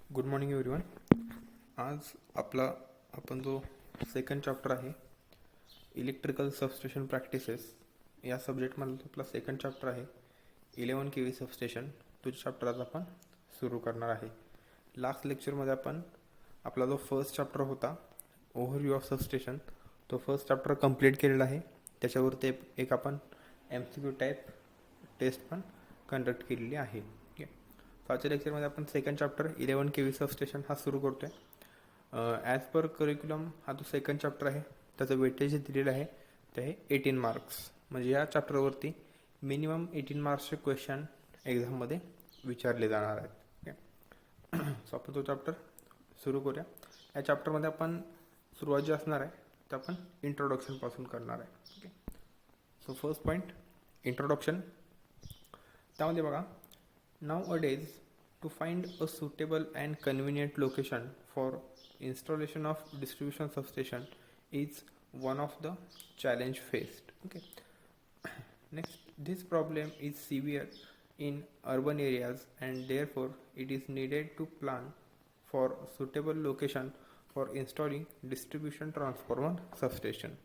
Good morning everyone. आज आपण जो सेकंड चॅप्टर आहे इलेक्ट्रिकल सबस्टेशन प्रॅक्टिसेस या सब्जेक्टमधला आपला सेकंड चॅप्टर आहे 11 KV सबस्टेशन. तो चॅप्टर आज आपण सुरू करणार आहे. लास्ट लेक्चरमध्ये आपण आपला जो फर्स्ट चॅप्टर होता ओव्हरव्ह्यू ऑफ सबस्टेशन तो फर्स्ट चॅप्टर कंप्लीट केलेला आहे. त्याच्यावरती एक आपण MCQ टाईप टेस्ट पण कंडक्ट केलेली आहे. आजच्या लेक्चरमध्ये आपण सेकंड चॅप्टर 11 KV सबस्टेशन हा सुरू करतो आहे. ॲज पर करिक्युलम हा जो सेकंड चॅप्टर आहे त्याचं वेटेज दिलेलं आहे ते आहे 18 मार्क्स. म्हणजे या चॅप्टरवरती मिनिमम 18 मार्क्सचे क्वेश्चन एक्झाममध्ये विचारले जाणार आहेत. ओके, सो आपण तो चॅप्टर सुरू करूया. या चॅप्टरमध्ये आपण सुरुवात जी असणार आहे ते आपण इंट्रोडक्शनपासून करणार आहे. Okay, so first point introduction. त्यामध्ये बघा, nowadays to find a suitable and convenient location for installation of distribution substation is one of the challenge faced. Okay, next, this problem is severe in urban areas and therefore it is needed to plan for suitable location for installing distribution transformer substation.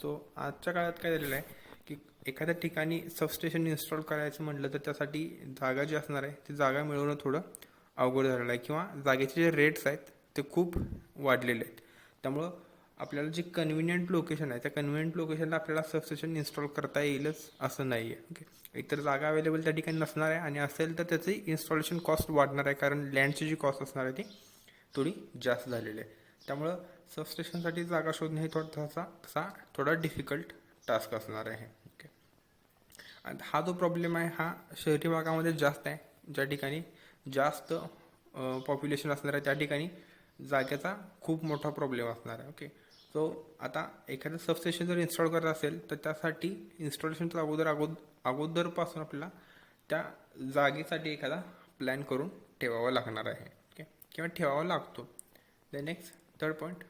So आजच्या काळात काय झालेलं आहे की एखाद्या ठिकाणी substation install करायचं म्हटलं तर त्यासाठी जागा जी असणार आहे ती जागा मिळवणं थोडं अवघड झालेलं आहे किंवा जागेचे जे रेट्स आहेत ते खूप वाढलेले आहेत. त्यामुळं आपल्याला जे कन्व्हिनियंट लोकेशन आहे त्या कन्व्हिनियंट लोकेशनला आपल्याला सबस्टेशन इन्स्टॉल करता येईलच असं नाही आहे. ओके, एकतर जागा अवेलेबल त्या ठिकाणी नसणार आहे आणि असेल तर त्याची इन्स्टॉलेशन कॉस्ट वाढणार आहे कारण लँडची जी कॉस्ट असणार आहे ती थोडी जास्त झालेली आहे. त्यामुळं सबस्टेशनसाठी जागा शोधणे हे थोडा डिफिकल्ट टास्क असणार आहे. ओके, आणि हा जो प्रॉब्लेम आहे हा शहरी भागामध्ये जास्त आहे. ज्या ठिकाणी जास्त पॉप्युलेशन असणार आहे त्या ठिकाणी जागेचा खूप मोठा प्रॉब्लेम असणार आहे. ओके, सो आता एखादं सबस्टेशन जर इन्स्टॉल करत असेल तर त्यासाठी इन्स्टॉलेशनच्या अगोदरपासून आपल्याला त्या जागेसाठी एखादा प्लॅन करून ठेवावा लागणार आहे. ओके, किंवा ठेवावा लागतो. The next third point,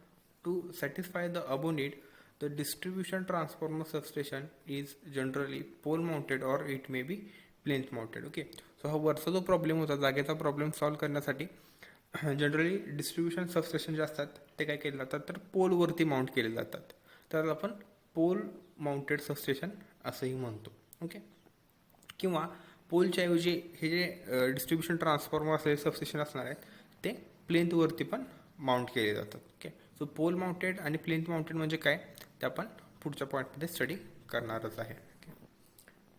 to satisfy the above need the distribution transformer substation is generally pole mounted or it may be plinth mounted. Okay, so हा वरचा जो प्रॉब्लेम होता जागेचा प्रॉब्लेम सॉल्व्ह करण्यासाठी जनरली डिस्ट्रीब्युशन सबस्टेशन जे असतात ते काय केले जातात तर पोलवरती माउंट केले जातात. तर आपण पोल माउंटेड सबस्टेशन असंही म्हणतो. ओके, किंवा पोलच्या ऐवजी हे जे डिस्ट्रीब्युशन ट्रान्सफॉर्मर असलेले सबस्टेशन असणार आहेत ते प्लेंथवरती पण माउंट केले जातात. ओके, सो पोल माउंटेड आणि प्लेंथ माउंटेड म्हणजे काय ते आपण पुढच्या पॉईंटमध्ये स्टडी करणारच आहे.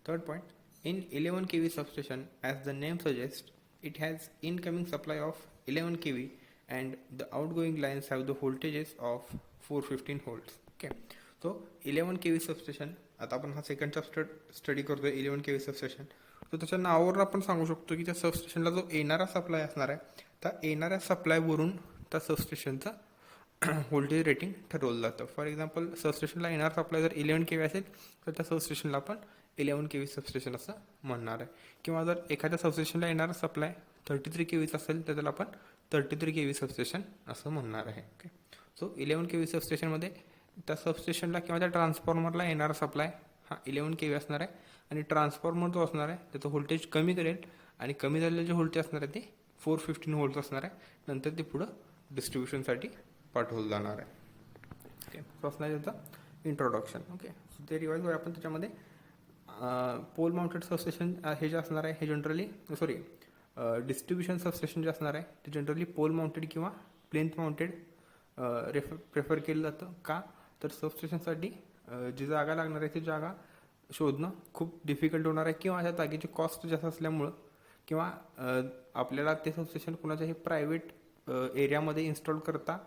Third point, in 11 KV substation as the name suggest it has incoming supply of 11 KV and the outgoing lines have the voltages of 415 volts. Okay, so 11 KV substation, आता आपण हा सेकंड चॅप्टर स्टडी करतोय 11 KV substation. तर त्याच्या नावावरून आपण सांगू शकतो की त्या सबस्टेशनला जो येणारा सप्लाय असणार आहे त्या येणाऱ्या सप्लायवरून त्या सबस्टेशनचा व्होल्टेज रेटिंग ठरवलं जातं. फॉर एक्झाम्पल सबस्टेशनला येणार सप्लाय जर 11 KV असेल तर त्या सबस्टेशनला आपण 11 KV सबस्टेशन असं म्हणणार आहे. किंवा जर एखाद्या सबस्टेशनला येणारा सप्लाय 33 KV असेल तर त्याला आपण 33 KV सबस्टेशन असं म्हणणार आहे. ओके, सो 11 KV सबस्टेशनमध्ये त्या सबस्टेशनला किंवा त्या ट्रान्सफॉर्मरला येणारा सप्लाय हा 11 KV असणार आहे आणि ट्रान्सफॉर्मर जो असणार आहे त्याचं व्होल्टेज कमी करेल आणि कमी झालेलं जे व्होल्टेज असणार आहे ते 415 व्होल्ट असणार आहे. नंतर ते पुढं डिस्ट्रीब्युशनसाठी पाठवलं जाणार आहे. ओके, सो असणार त्याचं इंट्रोडक्शन. ओके, सो ते रिवाईज करूया आपण. त्याच्यामध्ये पोल माउंटेड सबस्टेशन हे जे असणार आहे हे जनरली डिस्ट्रीब्युशन सबस्टेशन जे असणार आहे ते जनरली पोल माउंटेड किंवा प्लेंथ माउंटेड प्रेफर केलं जातं. का तर सबस्टेशनसाठी जी जागा लागणार आहे ती जागा शोधणं खूप डिफिकल्ट होणार आहे किंवा त्या जागेची कॉस्ट जास्त असल्यामुळं किंवा आपल्याला ते सबस्टेशन कुणाच्याही प्रायव्हेट एरियामध्ये इन्स्टॉल करता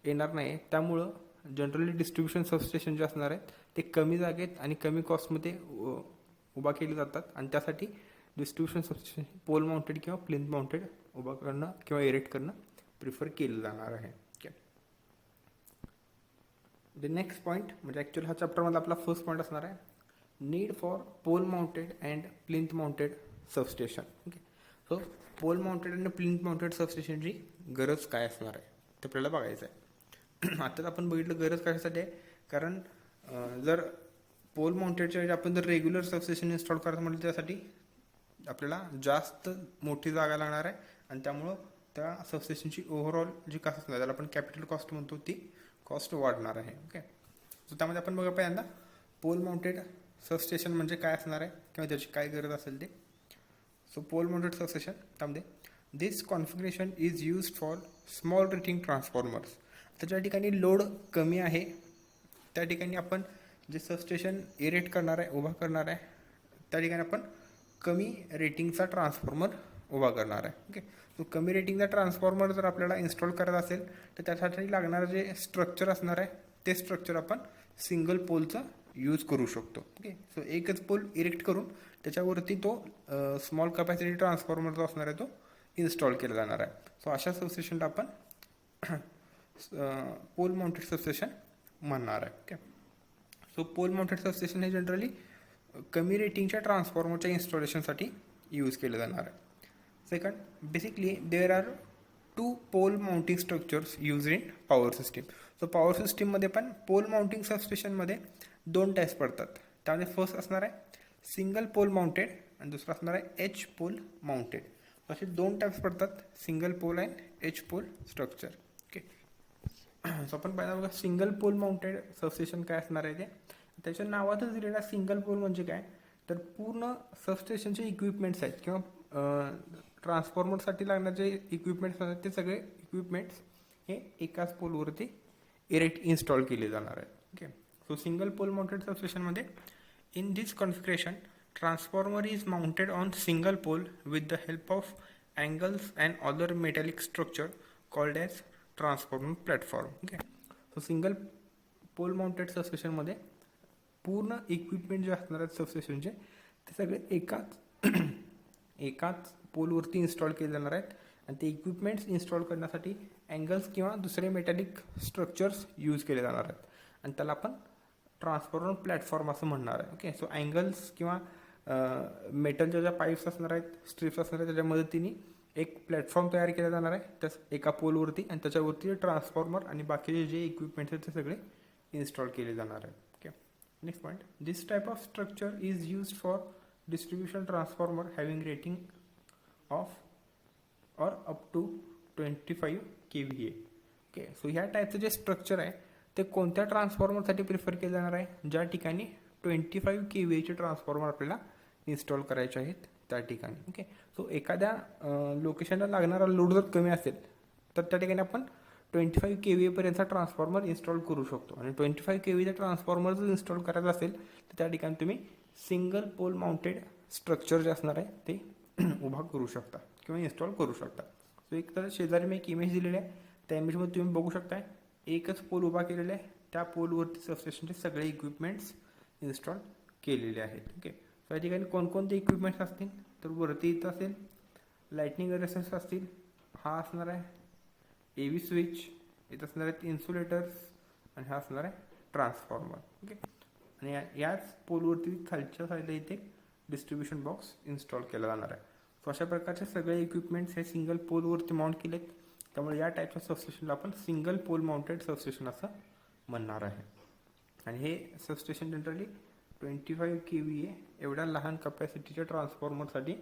येणार नाही. त्यामुळं जनरली डिस्ट्रीब्युशन सबस्टेशन जे असणार आहेत ते कमी जागेत आणि कमी कॉस्टमध्ये उभा केले जातात आणि त्यासाठी डिस्ट्रीब्युशन सबस्टेशन पोल माउंटेड किंवा प्लिंथ माउंटेड उभा करणं किंवा एरेक्ट करणं प्रिफर केलं जाणार आहे. ओके, द नेक्स्ट पॉईंट म्हणजे ॲक्च्युअली हा चॅप्टरमध्ये आपला फर्स्ट पॉईंट असणार आहे need for pole mounted and plinth mounted substation. Okay, so pole mounted आणि प्लिंथ माउंटेड सबस्टेशनची गरज काय असणार आहे ते आपल्याला बघायचं आहे. आताच आपण बघितलं गरज कशासाठी आहे, कारण जर पोल माउंटेडच्या वेळी आपण जर रेग्युलर सबस्टेशन इन्स्टॉल करायचं म्हटलं त्यासाठी आपल्याला जास्त मोठी जागा लागणार आहे आणि त्यामुळं त्या सबस्टेशनची ओव्हरऑल जी कॉस्ट असणार त्याला आपण कॅपिटल कॉस्ट म्हणतो ती कॉस्ट वाढणार आहे. ओके, सो त्यामध्ये आपण बघा पहिल्यांदा पोल माउंटेड सबस्टेशन म्हणजे काय असणार आहे किंवा त्याची काय गरज असेल ते. सो पोल माउंटेड सबस्टेशन त्यामध्ये this configuration is used for small rating transformers. तर ज्या ठिकाणी लोड कमी आहे त्या ठिकाणी आपण जे सबस्टेशन इरेट करणार आहे उभा करणार आहे त्या ठिकाणी आपण कमी रेटिंगचा ट्रान्सफॉर्मर उभा करणार आहे. ओके, सो कमी रेटिंगचा ट्रान्सफॉर्मर जर आपल्याला इन्स्टॉल करायचा असेल तर त्यासाठी लागणारं जे स्ट्रक्चर असणार आहे ते स्ट्रक्चर आपण सिंगल पोलचं यूज करू शकतो. ओके, सो एकच पोल इरेक्ट करून त्याच्यावरती तो स्मॉल कॅपॅसिटी ट्रान्सफॉर्मर जो असणार आहे तो इन्स्टॉल केला जाणार आहे. सो अशा सबस्टेशनला आपण पोल माउंटेड सबस्टेशन म्हणणार आहे. Okay, so pole mounted substation हे जनरली कमी रेटिंगच्या ट्रान्सफॉर्मरच्या इन्स्टॉलेशनसाठी यूज केलं जाणार आहे. Second, basically there are 2 pole mounting structures use in power system. So power सिस्टीममध्ये पण पोल माउंटिंग सबस्टेशनमध्ये 2 टाईप्स पडतात. त्यामध्ये फर्स्ट असणार आहे सिंगल पोल माउंटेड आणि दुसरा असणार आहे एच पोल माउंटेड. असे 2 टाईप्स पडतात, single pole and H pole structure. Okay, so आपण पहिला बघा सिंगल पोल माउंटेड सबस्टेशन काय असणार आहे ते. त्याच्या नावातच दिलेला सिंगल पोल म्हणजे काय तर पूर्ण सबस्टेशनचे इक्विपमेंट्स आहेत किंवा ट्रान्सफॉर्मरसाठी लागणारे जे इक्विपमेंट्स असतात ते सगळे इक्विपमेंट्स हे एकाच पोलवरती इरेक्ट इन्स्टॉल केले जाणार आहेत. Okay, so single pole mounted सबस्टेशनमध्ये in this configuration transformer is mounted on single pole with the help of angles and other metallic structure called as transformer platform. Okay, so single pole mounted सबस्टेशनमध्ये पूर्ण equipment जे असणार आहेत सबस्टेशनचे ते सगळे एकाच पोलवरती install केले जाणार आहेत आणि ते इक्विपमेंट्स इन्स्टॉल करण्यासाठी अँगल्स किंवा दुसरे मेटॅलिक स्ट्रक्चर्स यूज केले जाणार आहेत आणि त्याला आपण ट्रान्सफॉर्मर प्लॅटफॉर्म असं म्हणणार आहे. ओके, सो अँगल्स किंवा मेटलच्या ज्या पाईप्स असणार आहेत स्ट्रिप्स असणार आहेत त्याच्या मदतीने एक प्लॅटफॉर्म तयार केला जाणार आहे त्या एका पोलवरती आणि त्याच्यावरती ट्रान्सफॉर्मर आणि बाकीचे जे इक्विपमेंट्स आहेत ते सगळे इन्स्टॉल केले जाणार आहेत. Okay, next point, this type of structure is used for distribution transformer having rating of or up to 25 kVA. Okay, so ह्या टाईपचं जे स्ट्रक्चर आहे ते कोणत्या ट्रान्सफॉर्मरसाठी प्रिफर केलं जाणार आहे ज्या ठिकाणी 25 kVAचे ट्रान्सफॉर्मर आपल्याला इन्स्टॉल करायचे आहेत त्या ठिकाणी. ओके, सो एखाद्या लोकेशनला लागणारा लोड जर कमी असेल तर त्या ठिकाणी आपण 25 kVA पर्यंतचा ट्रान्सफॉर्मर इन्स्टॉल करू शकतो आणि 25 kVAचा ट्रान्सफॉर्मर जर इन्स्टॉल करायचा असेल तर त्या ठिकाणी तुम्ही सिंगल पोल माउंटेड स्ट्रक्चर जे असणार आहे ते उभा करू शकता किंवा इन्स्टॉल करू शकता. सो एक तर शेजारी मी एक इमेज दिलेली आहे त्या इमेजमध्ये तुम्ही बघू शकताय एकच पोल उभा केलेला आहे त्या पोलवरती सबस्टेशनचे सगळे इक्विपमेंट्स इन्स्टॉल केलेले आहेत. ओके, सो या ठिकाणी कोणकोणते इक्विपमेंट्स असतील तर वरती इथं असेल लाईटनिंग रेसिस्टन्स असतील, हा असणार आहे AV स्विच, इथं असणार आहेत इन्सुलेटर्स आणि हा असणार आहे ट्रान्सफॉर्मर. ओके, आणि याच पोलवरती खालच्या साईडला इथे डिस्ट्रीब्युशन बॉक्स इन्स्टॉल केला जाणार आहे. सो अशा प्रकारचे सगळे इक्विपमेंट्स हे सिंगल पोलवरती माउंट केलेत त्यामुळे या टाईपच्या सबस्टेशनला आपण सिंगल पोल माउंटेड सबस्टेशन असं म्हणणार आहे. आणि हे सबस्टेशन जनरली 25 kVA एवढ्या लहान कपॅसिटीच्या ट्रान्सफॉर्मरसाठी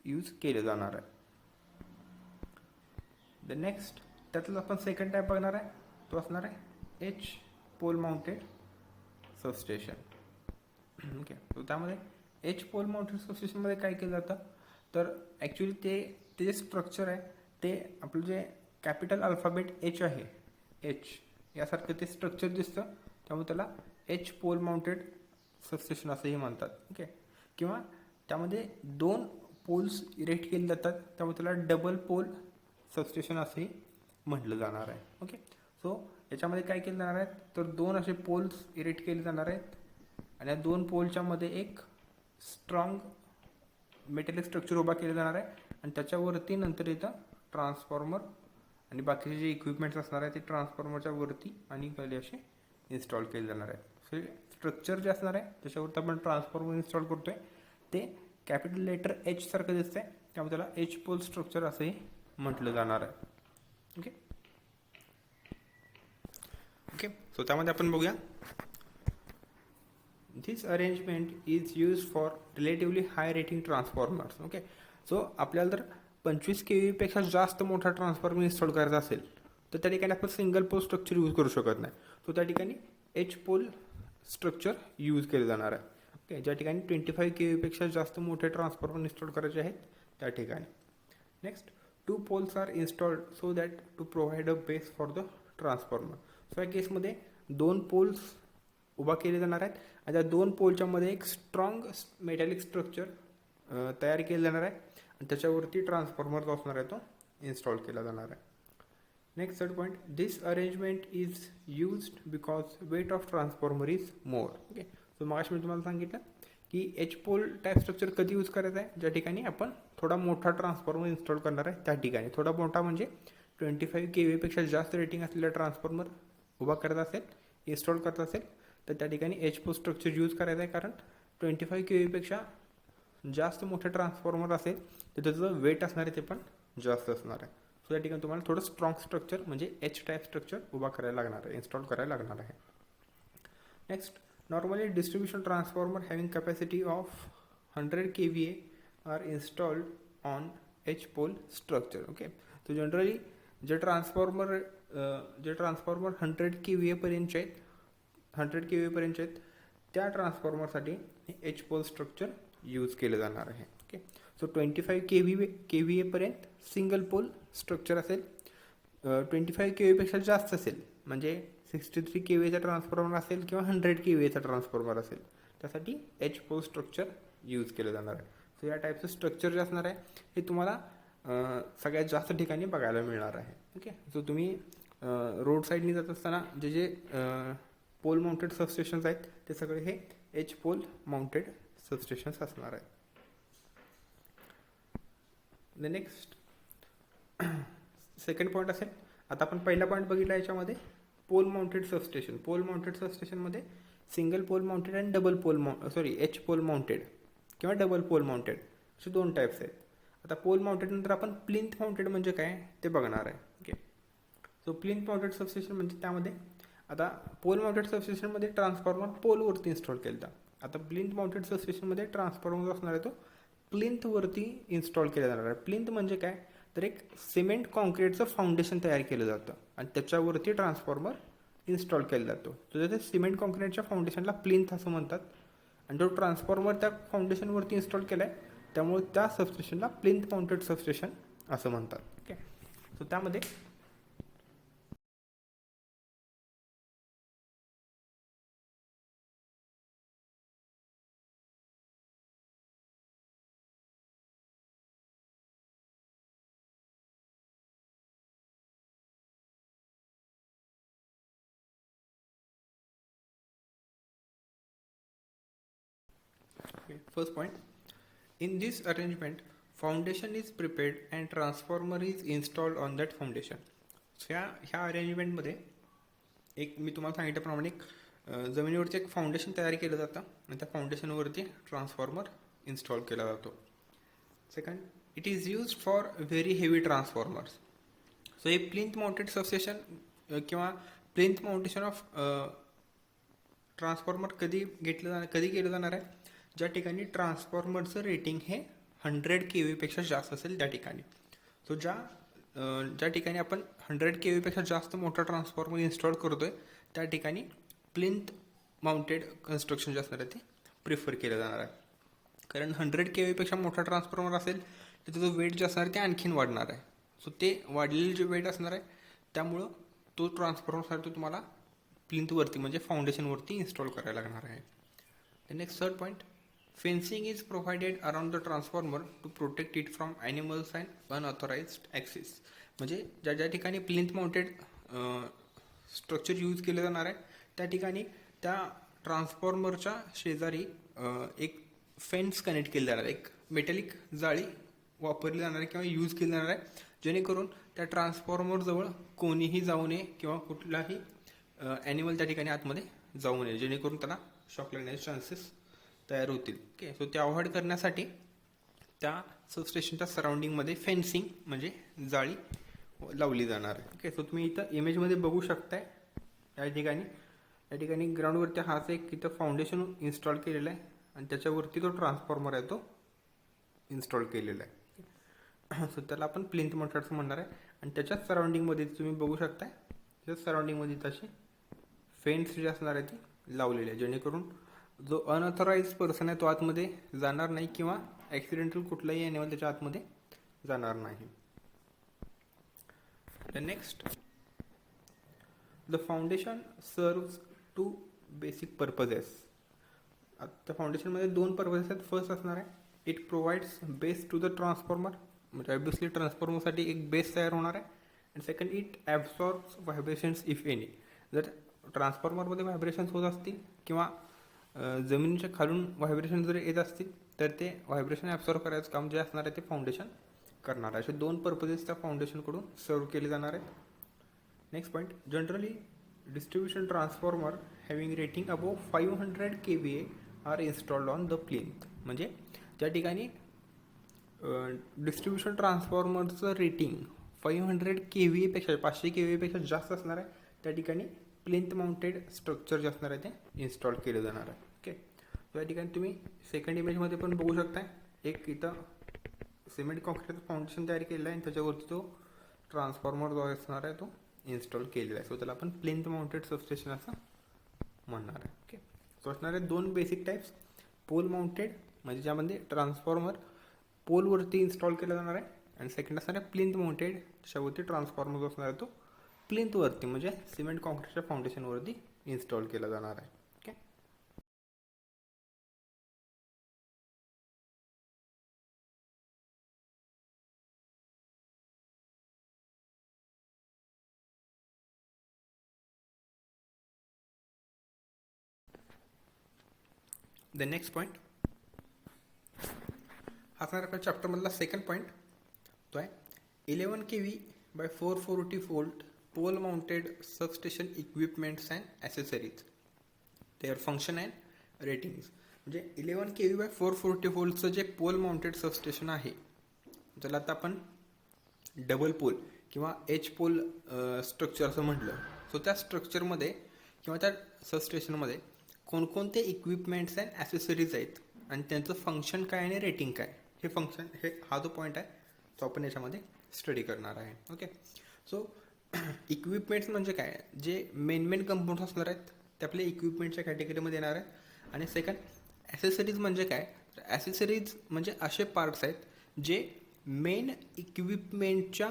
यूज केले जाणार आहे. द नेक्स्ट त्यातलं आपण सेकंड टाईप बघणार आहे तो असणार आहे H pole mounted substation. Okay, so त्यामध्ये एच पोल माउंटेड सबस्टेशनमध्ये काय केलं जातं तर ॲक्च्युली ते जे स्ट्रक्चर आहे ते आपलं जे कॅपिटल अल्फाबेट एच आहे एच यासारखं ते स्ट्रक्चर दिसतं त्यामुळे त्याला एच पोल माउंटेड सबस्टेशन असंही म्हणतात. ओके, किंवा त्यामध्ये 2 पोल्स इरेक्ट केले जातात त्यामुळे त्याला डबल पोल सबस्टेशन असंही म्हटलं जाणार आहे. ओके, सो याच्यामध्ये काय केलं जाणार आहे तर 2 असे पोल्स इरेक्ट केले जाणार आहेत आणि या 2 पोलच्या मध्ये एक स्ट्रॉंग मेटॅलिक स्ट्रक्चर उभा केलं जाणार आहे आणि त्याच्यावरती नंतर इथं ट्रान्सफॉर्मर आणि बाकीचे जे इक्विपमेंट्स असणार आहे ते ट्रान्सफॉर्मरच्या वरती आणि खाली असे इन्स्टॉल केले जाणार आहेत. सो स्ट्रक्चर जे असणार आहे त्याच्यावरती आपण ट्रान्सफॉर्मर इन्स्टॉल करतो आहे ते कॅपिटल लेटर एच सारखं दिसतंय त्यामुळे त्याला एच पोल स्ट्रक्चर असंही म्हटलं जाणार आहे. ओके ओके सो त्यामध्ये आपण बघूया this arrangement is use for relatively high rating transformers. Okay, so आपल्याला जर 25 kV पेक्षा जास्त मोठा ट्रान्सफॉर्मर इन्स्टॉल करायचा असेल तर त्या ठिकाणी आपण सिंगल पोल स्ट्रक्चर यूज करू शकत नाही. तो त्या ठिकाणी एच पोल स्ट्रक्चर यूज केलं जाणार आहे. ओके, ज्या ठिकाणी 25 kV पेक्षा जास्त मोठे ट्रान्सफॉर्मर इन्स्टॉल करायचे आहेत त्या ठिकाणी. Next, 2 poles are installed so that to provide a base for the transformer. So या केसमध्ये 2 पोल्स उभा केले जाणार आहेत आणि त्या 2 पोलच्या मध्ये एक स्ट्रॉंग मेटॅलिक स्ट्रक्चर तयार केलं जाणार आहे आणि त्याच्यावरती ट्रान्सफॉर्मर जो असणार आहे तो इन्स्टॉल केला जाणार आहे. Next third point, this arrangement is used because weight of transformer is more. Okay, so मगाशी मी तुम्हाला सांगितलं की एच पोल टाईप स्ट्रक्चर कधी यूज करायचं आहे, ज्या ठिकाणी आपण थोडा मोठा ट्रान्सफॉर्मर इन्स्टॉल करणार आहे त्या ठिकाणी. थोडा मोठा म्हणजे 25 kV पेक्षा जास्त रेटिंग असलेला ट्रान्सफॉर्मर उभा करत असेल, इन्स्टॉल करत असेल तर त्या ठिकाणी एच पोल स्ट्रक्चर यूज करायचं आहे. कारण 25 kV पेक्षा जास्त मोठे ट्रान्सफॉर्मर असेल तर त्याचं वेट असणार आहे ते पण जास्त असणार आहे. सो त्या ठिकाणी तुम्हाला थोडं स्ट्रॉंग स्ट्रक्चर म्हणजे एच टाईप स्ट्रक्चर उभा करायला लागणार आहे, इन्स्टॉल करायला लागणार आहे. Next, normally distribution transformer having capacity of 100 kVA are installed on H pole structure. Okay, तो जनरली जे ट्रान्सफॉर्मर 100 kVA पर्यंतचे आहेत त्या ट्रान्सफॉर्मरसाठी एच पोल स्ट्रक्चर यूज केलं जाणार आहे. ओके, सो 25 kVA पर्यंत सिंगल पोल स्ट्रक्चर असेल. 25 kVपेक्षा जास्त असेल म्हणजे 63 kVAचा ट्रान्सफॉर्मर असेल किंवा 100 kVAचा ट्रान्सफॉर्मर असेल त्यासाठी एच पोल स्ट्रक्चर यूज केलं जाणार आहे. सो या टाईपचं स्ट्रक्चर जे असणार आहे हे तुम्हाला सगळ्यात जास्त ठिकाणी बघायला मिळणार आहे. ओके, सो तुम्ही रोड साईडनी जात असताना जे जे पोल माउंटेड सबस्टेशन्स आहेत ते सगळे हे एच पोल माउंटेड सबस्टेशन्स असणार आहेत. द नेक्स्ट सेकंड पॉईंट असेल, आता आपण पहिला पॉईंट बघितला याच्यामध्ये pole mounted substation. Pole mounted सबस्टेशनमध्ये सिंगल पोल माउंटेड आणि double pole H pole mounted किंवा डबल पोल माउंटेड असे 2 टाईप्स आहेत. आता पोल माउंटेड नंतर आपण प्लिंथ माउंटेड म्हणजे काय ते बघणार आहे. Okay, so plinth mounted substation म्हणजे त्यामध्ये आता पोल माउंटेड सबस्टेशनमध्ये ट्रान्सफॉर्मर पोलवरती इन्स्टॉल केलं जातं. आता प्लिंथ माउंटेड सबस्टेशनमध्ये ट्रान्सफॉर्मर असणार आहे तो प्लिंथवरती इन्स्टॉल केला जाणार आहे. प्लिंथ म्हणजे काय, तर एक सिमेंट कॉन्क्रीटचं फाउंडेशन तयार केलं जातं आणि त्याच्यावरती ट्रान्सफॉर्मर इन्स्टॉल केला जातो. तर ते सिमेंट कॉन्क्रीटच्या फाउंडेशनला प्लिंथ असं म्हणतात आणि तो ट्रान्सफॉर्मर त्या फाउंडेशनवरती इन्स्टॉल केला आहे त्यामुळे त्या सबस्टेशनला प्लिंथ माउंटेड सबस्टेशन असं म्हणतात. ओके, सो त्यामध्ये first point, in this arrangement foundation is prepared and transformer is installed on that foundation. So ह्या अरेंजमेंटमध्ये एक मी तुम्हाला सांगितल्याप्रमाणे जमिनीवरती एक फाउंडेशन तयार केलं जातं आणि त्या फाउंडेशनवरती ट्रान्सफॉर्मर इन्स्टॉल केला जातो. Second, it is use for very heavy transformers. So हे प्लिंथ माउंटेड सबस्टेशन किंवा प्लिंथ माउंटेशन ऑफ ट्रान्सफॉर्मर कधी केलं जाणार आहे, ज्या ठिकाणी ट्रान्सफॉर्मरचं रेटिंग हे 100 kVपेक्षा जास्त असेल त्या ठिकाणी. सो ज्या ठिकाणी आपण 100 kVपेक्षा जास्त मोठा ट्रान्सफॉर्मर इन्स्टॉल करतोय त्या ठिकाणी प्लिंथ माउंटेड कन्स्ट्रक्शन जे असणार आहे ते प्रिफर केलं जाणार आहे. कारण 100 kVपेक्षा मोठा ट्रान्सफॉर्मर असेल तर त्याचं वेट जे असणार आहे ते आणखीन वाढणार आहे. सो ते वाढलेले जे वेट असणार आहे त्यामुळं तो ट्रान्सफॉर्मरसाठी तुम्हाला प्लिंथवरती म्हणजे फाउंडेशनवरती इन्स्टॉल करायला लागणार आहे. The next third point, fencing is provided around the transformer to protect it from animals and unauthorized access. म्हणजे ज्या ठिकाणी प्लिंथ माउंटेड स्ट्रक्चर यूज केलं जाणार आहे त्या ठिकाणी त्या ट्रान्सफॉर्मरच्या शेजारी एक फेन्स कनेक्ट केलं जाणार आहे, एक मेटॅलिक जाळी वापरली जाणार आहे किंवा यूज केली जाणार आहे जेणेकरून त्या ट्रान्सफॉर्मरजवळ कोणीही जाऊ नये किंवा कुठलाही ॲनिमल त्या ठिकाणी आतमध्ये जाऊ नये जेणेकरून त्याला शॉक लागण्याचे चान्सेस तयार होतील. ओके, सो ते अवॉइड करण्यासाठी त्या सबस्टेशनच्या सराउंडिंगमध्ये फेन्सिंग म्हणजे जाळी लावली जाणार आहे. ओके, सो तुम्ही इथं इमेजमध्ये बघू शकताय या ठिकाणी ग्राउंडवरती हाच एक इथं फाउंडेशन इन्स्टॉल केलेलं आहे आणि त्याच्यावरती तो ट्रान्सफॉर्मर आहे तो इन्स्टॉल केलेला आहे. सो त्याला आपण प्लिंथ माउंटेड असं म्हणणार आहे. आणि त्याच्याच सराउंडिंगमध्ये तुम्ही बघू शकताय, त्याच्याच सराउंडिंगमध्ये तशी फेन्स जी असणार आहे ती लावलेली आहे, जेणेकरून जो अनऑथराइज पर्सन आहे तो आतमध्ये जाणार नाही किंवा ॲक्सिडेंटल कुठलाही ॲनिमल त्याच्या आतमध्ये जाणार नाही. The next, the foundation serves two basic purposes. आता फाउंडेशनमध्ये 2 पर्पजेस आहेत. फर्स्ट असणार आहे, it provides base to the transformer, म्हणजे ऑब्वियसली ट्रान्सफॉर्मरसाठी एक बेस तयार होणार आहे. And second, it absorbs vibrations if any. जर ट्रान्सफॉर्मरमध्ये व्हायब्रेशन्स होत असतील किंवा जमिनीच्या खालून व्हायब्रेशन जर येत असतील तर ते व्हायब्रेशन ॲब्सॉर्ब करायचं काम जे असणार आहे ते फाउंडेशन करणार आहे. असे 2 पर्पजेस त्या फाउंडेशनकडून सर्व केले जाणार आहेत. Next point, generally distribution transformer having rating above 500 kVA are installed on the plinth. म्हणजे त्या ठिकाणी डिस्ट्रीब्युशन ट्रान्सफॉर्मरचं रेटिंग 500 kVA पेक्षा 500 kVA पेक्षा जास्त असणार आहे, त्या ठिकाणी प्लिंथ माउंटेड स्ट्रक्चर जे असणार आहे ते इन्स्टॉल केलं जाणार आहे. ओके, या ठिकाणी तुम्ही सेकंड इमेजमध्ये पण बघू शकताय, एक इथं सिमेंट कॉन्क्रीटचं फाउंडेशन तयार केलेलं आहे आणि त्याच्यावरती तो ट्रान्सफॉर्मर जो असणार आहे तो इन्स्टॉल केलेला आहे. सो त्याला आपण प्लिंथ माउंटेड सबस्टेशन असं म्हणणार आहे. ओके, सो असणार आहे 2 बेसिक टाईप्स, पोल माउंटेड म्हणजे ज्यामध्ये ट्रान्सफॉर्मर पोलवरती इन्स्टॉल केला जाणार आहे, आणि सेकंड असणार आहे प्लिंथ माउंटेड, त्याच्यावरती ट्रान्सफॉर्मर जो असणार आहे तो प्लिंथवरती म्हणजे सिमेंट कॉन्क्रीटच्या फाउंडेशनवरती इन्स्टॉल केला जाणार आहे. ओके, द नेक्स्ट पॉईंट हा असणार आपल्या चॅप्टरमधला सेकंड पॉईंट, तो आहे 11 kV by 440 volt pole mounted substation equipments and accessories, their function and ratings. म्हणजे 11 kV by 440 voltचं जे पोल माउंटेड सबस्टेशन आहे, ज्याला आता आपण डबल पोल किंवा एच पोल स्ट्रक्चर असं म्हटलं, सो त्या स्ट्रक्चरमध्ये किंवा त्या सबस्टेशनमध्ये कोणकोणते इक्विपमेंट्स अँड ॲसेसरीज आहेत आणि त्यांचं फंक्शन काय आणि रेटिंग काय, हे फंक्शन हा जो पॉईंट आहे तो आपण याच्यामध्ये स्टडी करणार आहे. ओके, सो इक्विपमेंट्स म्हणजे काय, जे मेन कंपाऊंड्स असणार आहेत ते आपल्या इक्विपमेंटच्या कॅटेगरीमध्ये येणार आहेत. आणि सेकंड, ॲसेसरीज म्हणजे काय, तर ॲसेसरीज म्हणजे असे पार्ट्स आहेत जे मेन इक्विपमेंटचा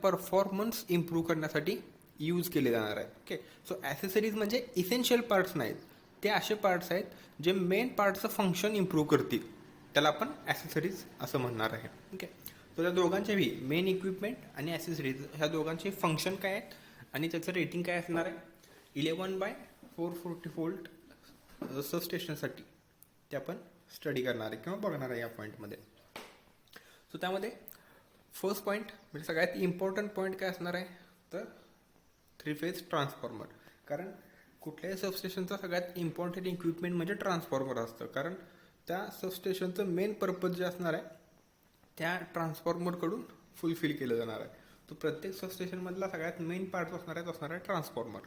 परफॉर्मन्स इम्प्रूव्ह करण्यासाठी यूज केले जाणार आहेत. ओके, सो ॲसेसरीज म्हणजे इसेन्शियल पार्ट्स नाहीत, ते असे पार्ट्स आहेत जे मेन पार्टचं फंक्शन इम्प्रूव्ह करतील, त्याला आपण ॲसेसरीज असं म्हणणार आहे. ओके, तर त्या दोघांचे बी मेन इक्विपमेंट आणि ॲसेसरीज ह्या दोघांचे फंक्शन काय आहेत आणि त्याचं रेटिंग काय असणार आहे 11 by 440 volt सबस्टेशनसाठी ते आपण स्टडी करणार आहे किंवा बघणार आहे या पॉईंटमध्ये. सो त्यामध्ये फर्स्ट पॉईंट म्हणजे सगळ्यात इम्पॉर्टंट पॉईंट काय असणार आहे तर 3 फेज ट्रान्सफॉर्मर. कारण कुठल्याही सबस्टेशनचा सगळ्यात इम्पॉर्टंट इक्विपमेंट म्हणजे ट्रान्सफॉर्मर असतं, कारण त्या सबस्टेशनचं मेन पर्पज जे असणार आहे त्या ट्रान्सफॉर्मरकडून फुलफिल केलं जाणार आहे. तो प्रत्येक सबस्टेशनमधला सगळ्यात मेन पार्ट असणार आहे ट्रान्सफॉर्मर.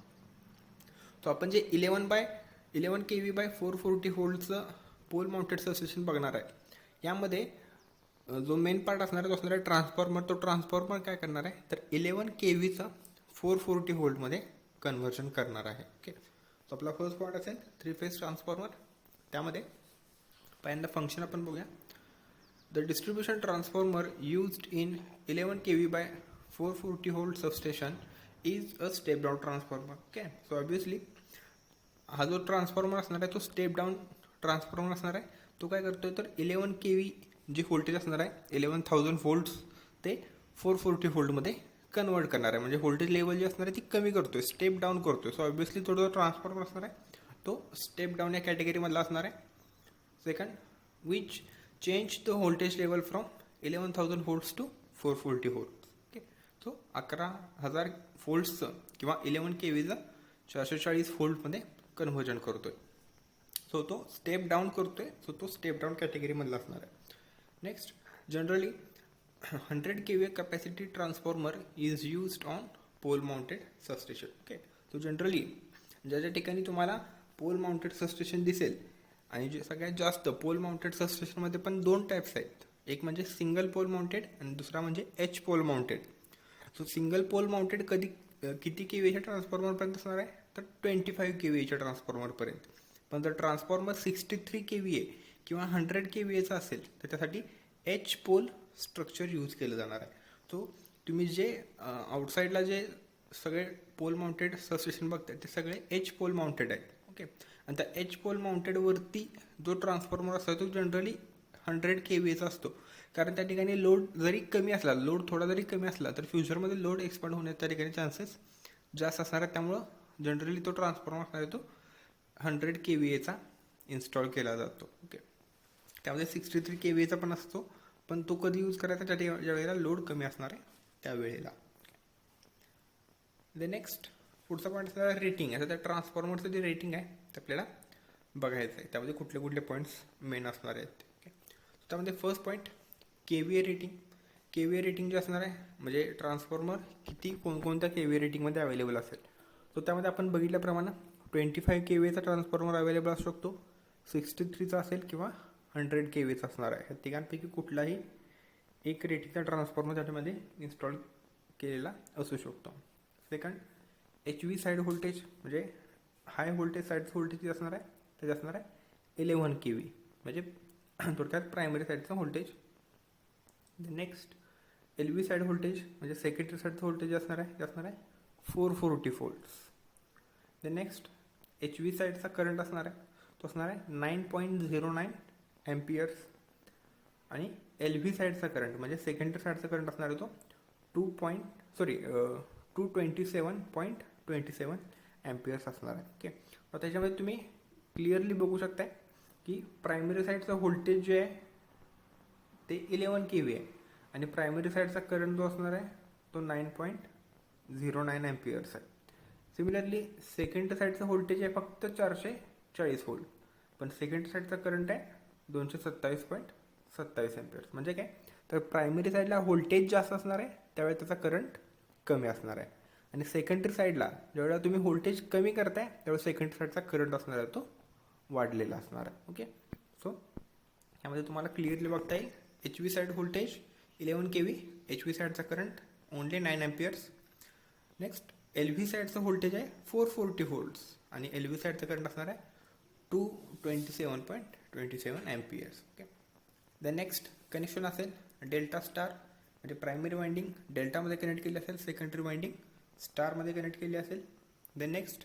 तो आपण जे 11 kV by 440 voltचं पोल माउंटेड सबस्टेशन बघणार आहे, यामध्ये जो मेन पार्ट असणार आहे ट्रान्सफॉर्मर. तो ट्रान्सफॉर्मर काय करणार आहे तर 11 kVचं 440 व्होल्टमध्ये कन्व्हर्जन करणार आहे. ओके, तो आपला फर्स्ट पॉईंट असेल 3 फेज ट्रान्सफॉर्मर. त्यामध्ये पहिल्यांदा फंक्शन आपण बघूया. The distribution transformer used in 11 kV by 440 volt substation is a step down transformer. Okay, so obviously हा जो ट्रान्सफॉर्मर असणार आहे तो स्टेप डाऊन ट्रान्सफॉर्मर असणार आहे. तो काय करतोय तर 11 kV जे व्होल्टेज असणार आहे 11,000 volts ते 440 व्होल्टमध्ये कन्वर्ट करणार आहे. म्हणजे व्होल्टेज लेवल जी असणार आहे ती कमी करतोय, स्टेप डाऊन करतोय. सो ऑब्वियसली तो जो ट्रान्सफॉर्मर असणार आहे तो स्टेप डाऊन या कॅटेगरीमधला असणार आहे. Second, which change the voltage level from 11,000 volts to 440 volts. Okay, so 11,000 voltsचं किंवा 11 kVचं 440 व्होल्टमध्ये कन्व्हर्जन करतोय. सो तो स्टेप डाऊन करतोय, सो तो स्टेप डाऊन कॅटेगरीमधला असणार आहे. Next, generally 100 kVA capacity transformer is used on pole mounted substation. Okay, so generally ज्या ठिकाणी तुम्हाला पोल माउंटेड सबस्टेशन दिसेल आणि जे सगळ्यात जास्त पोल माउंटेड सबस्टेशनमध्ये पण 2 टाईप्स आहेत. एक म्हणजे सिंगल पोल माउंटेड आणि दुसरा म्हणजे H pole mounted. So single pole mounted किती केव्हीच्या ट्रान्सफॉर्मरपर्यंत असणार आहे, तर 25 केव्हीच्या ट्रान्सफॉर्मरपर्यंत. पण जर ट्रान्सफॉर्मर 63 केव्ही आहे किंवा 100 केव्हीचा असेल तर त्यासाठी एच पोल स्ट्रक्चर यूज केलं जाणार आहे. सो तुम्ही जे आउटसाईडला जे सगळे पोल माउंटेड सबस्टेशन बघताय ते सगळे एच पोल माउंटेड आहेत. ओके. आणि त्या एच पोल माउंटेडवरती जो ट्रान्सफॉर्मर असतो तो जनरली 100 केव्हीचा असतो. कारण त्या ठिकाणी लोड जरी कमी असला, लोड थोडा जरी कमी असला तर फ्युचरमध्ये लोड एक्सपांड होण्याचे त्या ठिकाणी चान्सेस जास्त असणार आहेत. त्यामुळं जनरली तो ट्रान्सफॉर्मर असणार आहे तो 100 केव्हीचा इन्स्टॉल केला जातो. ओके. त्यामध्ये 63 केव्हीचा पण असतो, पण तो कधी यूज करायचा, ज्या वेळेला लोड कमी असणार आहे त्यावेळेला. द नेक्स्ट पुढचा पॉईंट असणार रेटिंग. आता त्या ट्रान्सफॉर्मरचं जे रेटिंग आहे ते आपल्याला बघायचं आहे. त्यामध्ये कुठले कुठले पॉईंट्स मेन असणार आहेत. ओके. त्यामध्ये first point kVA rating. KVA rating जे असणार आहे म्हणजे ट्रान्सफॉर्मर किती कोणकोणत्या केव्हीए रेटिंगमध्ये अवेलेबल असेल. तो त्यामध्ये आपण बघितल्याप्रमाणे 25 केव्हीचा ट्रान्सफॉर्मर अवेलेबल असू शकतो, 63चा असेल किंवा 100 केव्हीचा असणार आहे. ह्या तिघांपैकी कुठलाही एक रेटिंगचा ट्रान्सफॉर्मर त्याच्यामध्ये इन्स्टॉल केलेला असू शकतो. Second H V side voltage म्हणजे हाय व्होल्टेज साईडचं व्होल्टेज जे असणार आहे ते असणार आहे 11 केव्ही म्हणजे थोडक्यात प्रायमरी साईडचं voltage. The next L V side voltage म्हणजे सेकंडरी साईडचं व्होल्टेज जे असणार आहे ते असणार आहे 440 volts. The next H V साईडचा करंट असणार आहे तो असणार आहे 9.09 एम्पियर्स. आणि एल व्ही साईडचा करंट म्हणजे सेकंडरी साईडचा करंट असणार आहे तो 227.27 एम्पियर्स असणार आहे. ओके. तर त्याच्यामध्ये तुम्ही क्लिअरली बघू शकताय की प्रायमरी साईडचा व्होल्टेज जे आहे ते 11 केव्ही आहे आणि प्रायमरी साईडचा करंट जो असणार आहे तो 9.09 एम्पियर्स आहे. सिमिलरली सेकंड साईडचा व्होल्टेज आहे फक्त 440 व्होल्ट, पण सेकंड साईडचा करंट आहे 227.27 एम्पियर्स. म्हणजे काय, तर प्रायमरी साईडला व्होल्टेज जास्त असणार आहे त्यावेळेस त्याचा करंट कमी असणार आहे आणि सेकंडरी साईडला ज्यावेळेला तुम्ही व्होल्टेज कमी करताय त्यावेळेस सेकंडरी साईडचा करंट असणार आहे तो वाढलेला असणार आहे. ओके. सो यामध्ये तुम्हाला क्लिअरली बघता येईल H V side voltage 11 kV, H V साईडचा current only 9 amperes. Next L V साईडचं व्होल्टेज आहे 440 व्होल्ट्स आणि एल व्ही साईडचं करंट असणार आहे 227.27 amperes. Okay. The next connection असेल डेल्टा स्टार म्हणजे प्रायमरी वाइंडिंग डेल्टामध्ये कनेक्ट केली असेल, सेकंडरी वाइंडिंग स्टारमध्ये कनेक्ट केली असेल. The next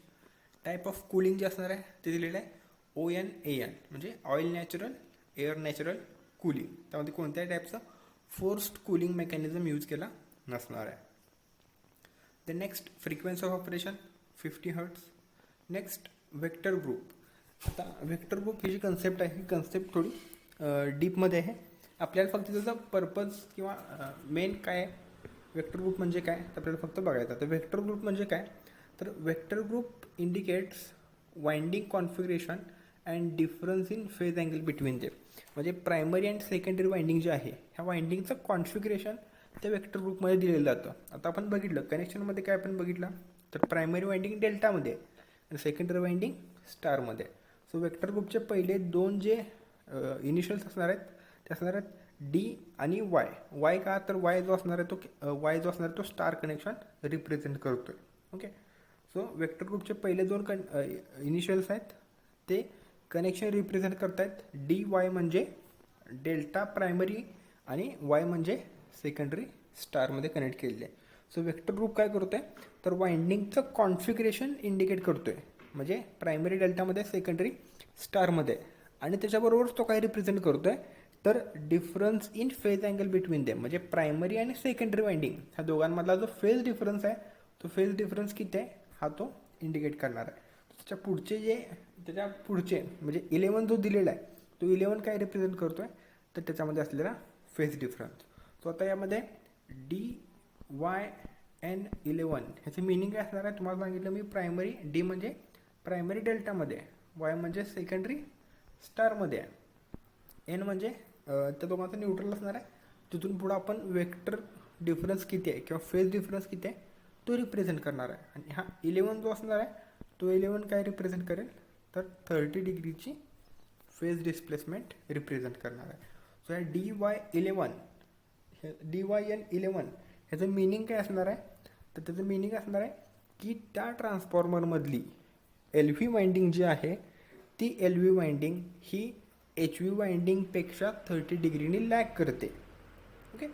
type of cooling जे असणार आहे ते दिलेलं आहे ONAN म्हणजे oil natural air natural cooling. त्यामध्ये कोणत्याही टाईपचं फोर्स्ड कूलिंग मेकॅनिझम यूज केला नसणार आहे. The next frequency of operation 50 hertz. Next vector group. आता वेक्टर ग्रुप ही जी कन्सेप्ट आहे ही कन्सेप्ट थोडी डीपमध्ये आहे. आपल्याला फक्त त्याचा पर्पज किंवा मेन काय आहे, वेक्टर ग्रुप म्हणजे काय तर आपल्याला फक्त बघायचं. तर वेक्टर ग्रुप म्हणजे काय, तर vector group indicates winding configuration and difference in phase angle between them. म्हणजे प्रायमरी अँड सेकंडरी वाइंडिंग जे आहे ह्या वाइंडिंगचं कॉन्फिगरेशन त्या वेक्टर ग्रुपमध्ये दिलेलं जातं. आता आपण बघितलं कनेक्शनमध्ये काय आपण बघितलं तर प्रायमरी वाइंडिंग डेल्टामध्ये आणि सेकंडरी वाइंडिंग स्टारमध्ये. सो वेक्टर ग्रुपचे पहिले दोन जे इनिशियल्स असणार आहेत ते असणार आहेत डी आणि वाय का, तर वाय जो असणार आहे तो स्टार कनेक्शन रिप्रेझेंट करतोय. ओके. सो वेक्टर ग्रुपचे पहिले दोन इनिशियल्स आहेत ते कनेक्शन रिप्रेझेंट करतायत. डी वाय म्हणजे डेल्टा प्रायमरी आणि वाय म्हणजे सेकंडरी स्टारमध्ये कनेक्ट केलेले आहे. सो वेक्टर ग्रुप काय करतोय तर वाइंडिंगचं कॉन्फिगरेशन इंडिकेट करतोय म्हणजे प्रायमरी डेल्टामध्ये सेकंडरी स्टारमध्ये, आणि त्याच्याबरोबर तो काय रिप्रेझेंट करतोय तर difference in phase angle between them. म्हणजे प्रायमरी आणि सेकंडरी वाइंडिंग ह्या दोघांमधला जो फेज डिफरन्स आहे तो फेज डिफरन्स किती आहे हा तो इंडिकेट करणार आहे. त्याच्या पुढचे म्हणजे 11 जो दिलेला आहे तो 11 काय रिप्रेझेंट करतोय तर त्याच्यामध्ये असलेला फेज डिफरन्स. सो आता यामध्ये DYN11 ह्याची मिनिंग काय असणार आहे तुम्हाला सांगितलं मी. प्रायमरी डी म्हणजे प्रायमरी डेल्टामध्ये, वाय म्हणजे सेकंडरी स्टारमध्ये आहे, एन म्हणजे त्या दोघांचं न्यूट्रल असणार आहे. तिथून पुढं आपण वेक्टर डिफरन्स किती आहे किंवा फेज डिफरन्स किती आहे तो रिप्रेझेंट करणार आहे. आणि हा 11 जो असणार आहे तो 11 काय रिप्रेझेंट करेल तर 30 डिग्रीची फेज डिस्प्लेसमेंट रिप्रेझेंट करणार आहे. सो या DY11 DYN11 ह्याचं मिनिंग काय असणार आहे, तर त्याचं मिनिंग असणार आहे की त्या ट्रान्सफॉर्मरमधली LV वाइंडिंग जी आहे ती LV वाइंडिंग ही HV वाइंडिंगपेक्षा 30 डिग्रीनी लॅग करते. ओके,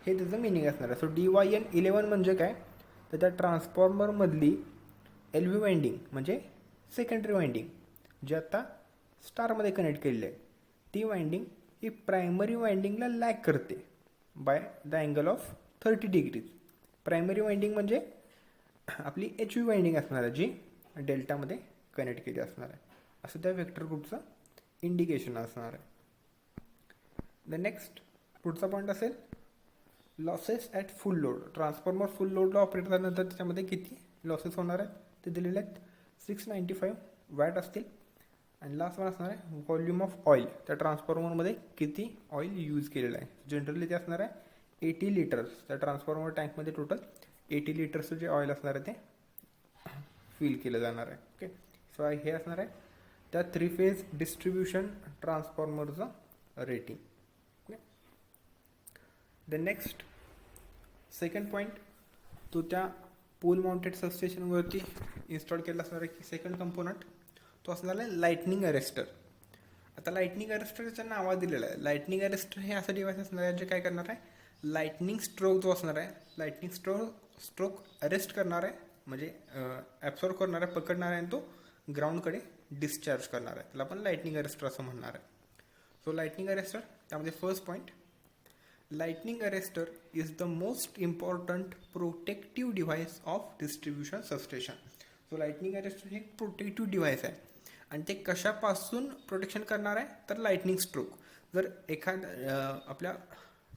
हे त्याचं मिनिंग असणार आहे. सो DYN11 म्हणजे काय, तर त्या ट्रान्सफॉर्मरमधली LV वाइंडिंग म्हणजे सेकंडरी वाइंडिंग जी आता स्टारमध्ये कनेक्ट केलेली आहे, ती वाइंडिंग ही प्रायमरी वाइंडिंगला लॅग करते by the angle of 30 degrees. Primary winding म्हणजे आपली HV वाइंडिंग असणार आहे जी डेल्टामध्ये कनेक्ट केली असणार आहे. असं त्या वेक्टर ग्रुपचं इंडिकेशन असणार आहे. द नेक्स्ट पुढचा पॉईंट असेल losses at full load. Transformer फुल लोडला ऑपरेट झाल्यानंतर त्याच्यामध्ये किती लॉसेस होणार आहेत ते दिलेले आहेत. 695 वॅट असतील. आणि लास्ट वन असणार आहे व्हॉल्यूम ऑफ ऑइल. त्या ट्रान्सफॉर्मरमध्ये किती ऑइल यूज केलेलं आहे. जनरली ते असणार आहे 80 लिटर्स. त्या ट्रान्सफॉर्मर टँकमध्ये टोटल 80 लिटर्सचं जे ऑइल असणार आहे ते फिल केलं जाणार आहे. ओके, सो हे असणार आहे त्या 3 फेज डिस्ट्रीब्युशन ट्रान्सफॉर्मरचं rating. The next second point, तो त्या पोल माउंटेड सबस्टेशनवरती इन्स्टॉल केला असणार आहे की सेकंड कंपोनंट तो असणार आहे लाईटनिंग अरेस्टर. आता लाईटनिंग अरेस्टरचं नाव दिलेलं आहे. लाईटनिंग अरेस्टर हे असं डिव्हाइस असणार आहे जे काय करणार आहे, लाईटनिंग स्ट्रोक जो असणार आहे, लाईटनिंग स्ट्रोक अरेस्ट करणार आहे, म्हणजे ॲब्सॉर्ब करणार आहे, पकडणार आहे आणि तो ग्राउंडकडे डिस्चार्ज करणार आहे. त्याला आपण लाईटनिंग अरेस्टर असं म्हणणार आहे. सो लाईटनिंग अरेस्टर, त्यामध्ये first point, lightning arrester is the most important protective device of distribution substation. So lightning arrester हे एक प्रोटेक्टिव्ह डिव्हाइस आहे आणि ते कशापासून प्रोटेक्शन करणार आहे, तर लाइटनिंग स्ट्रोक. जर आपल्या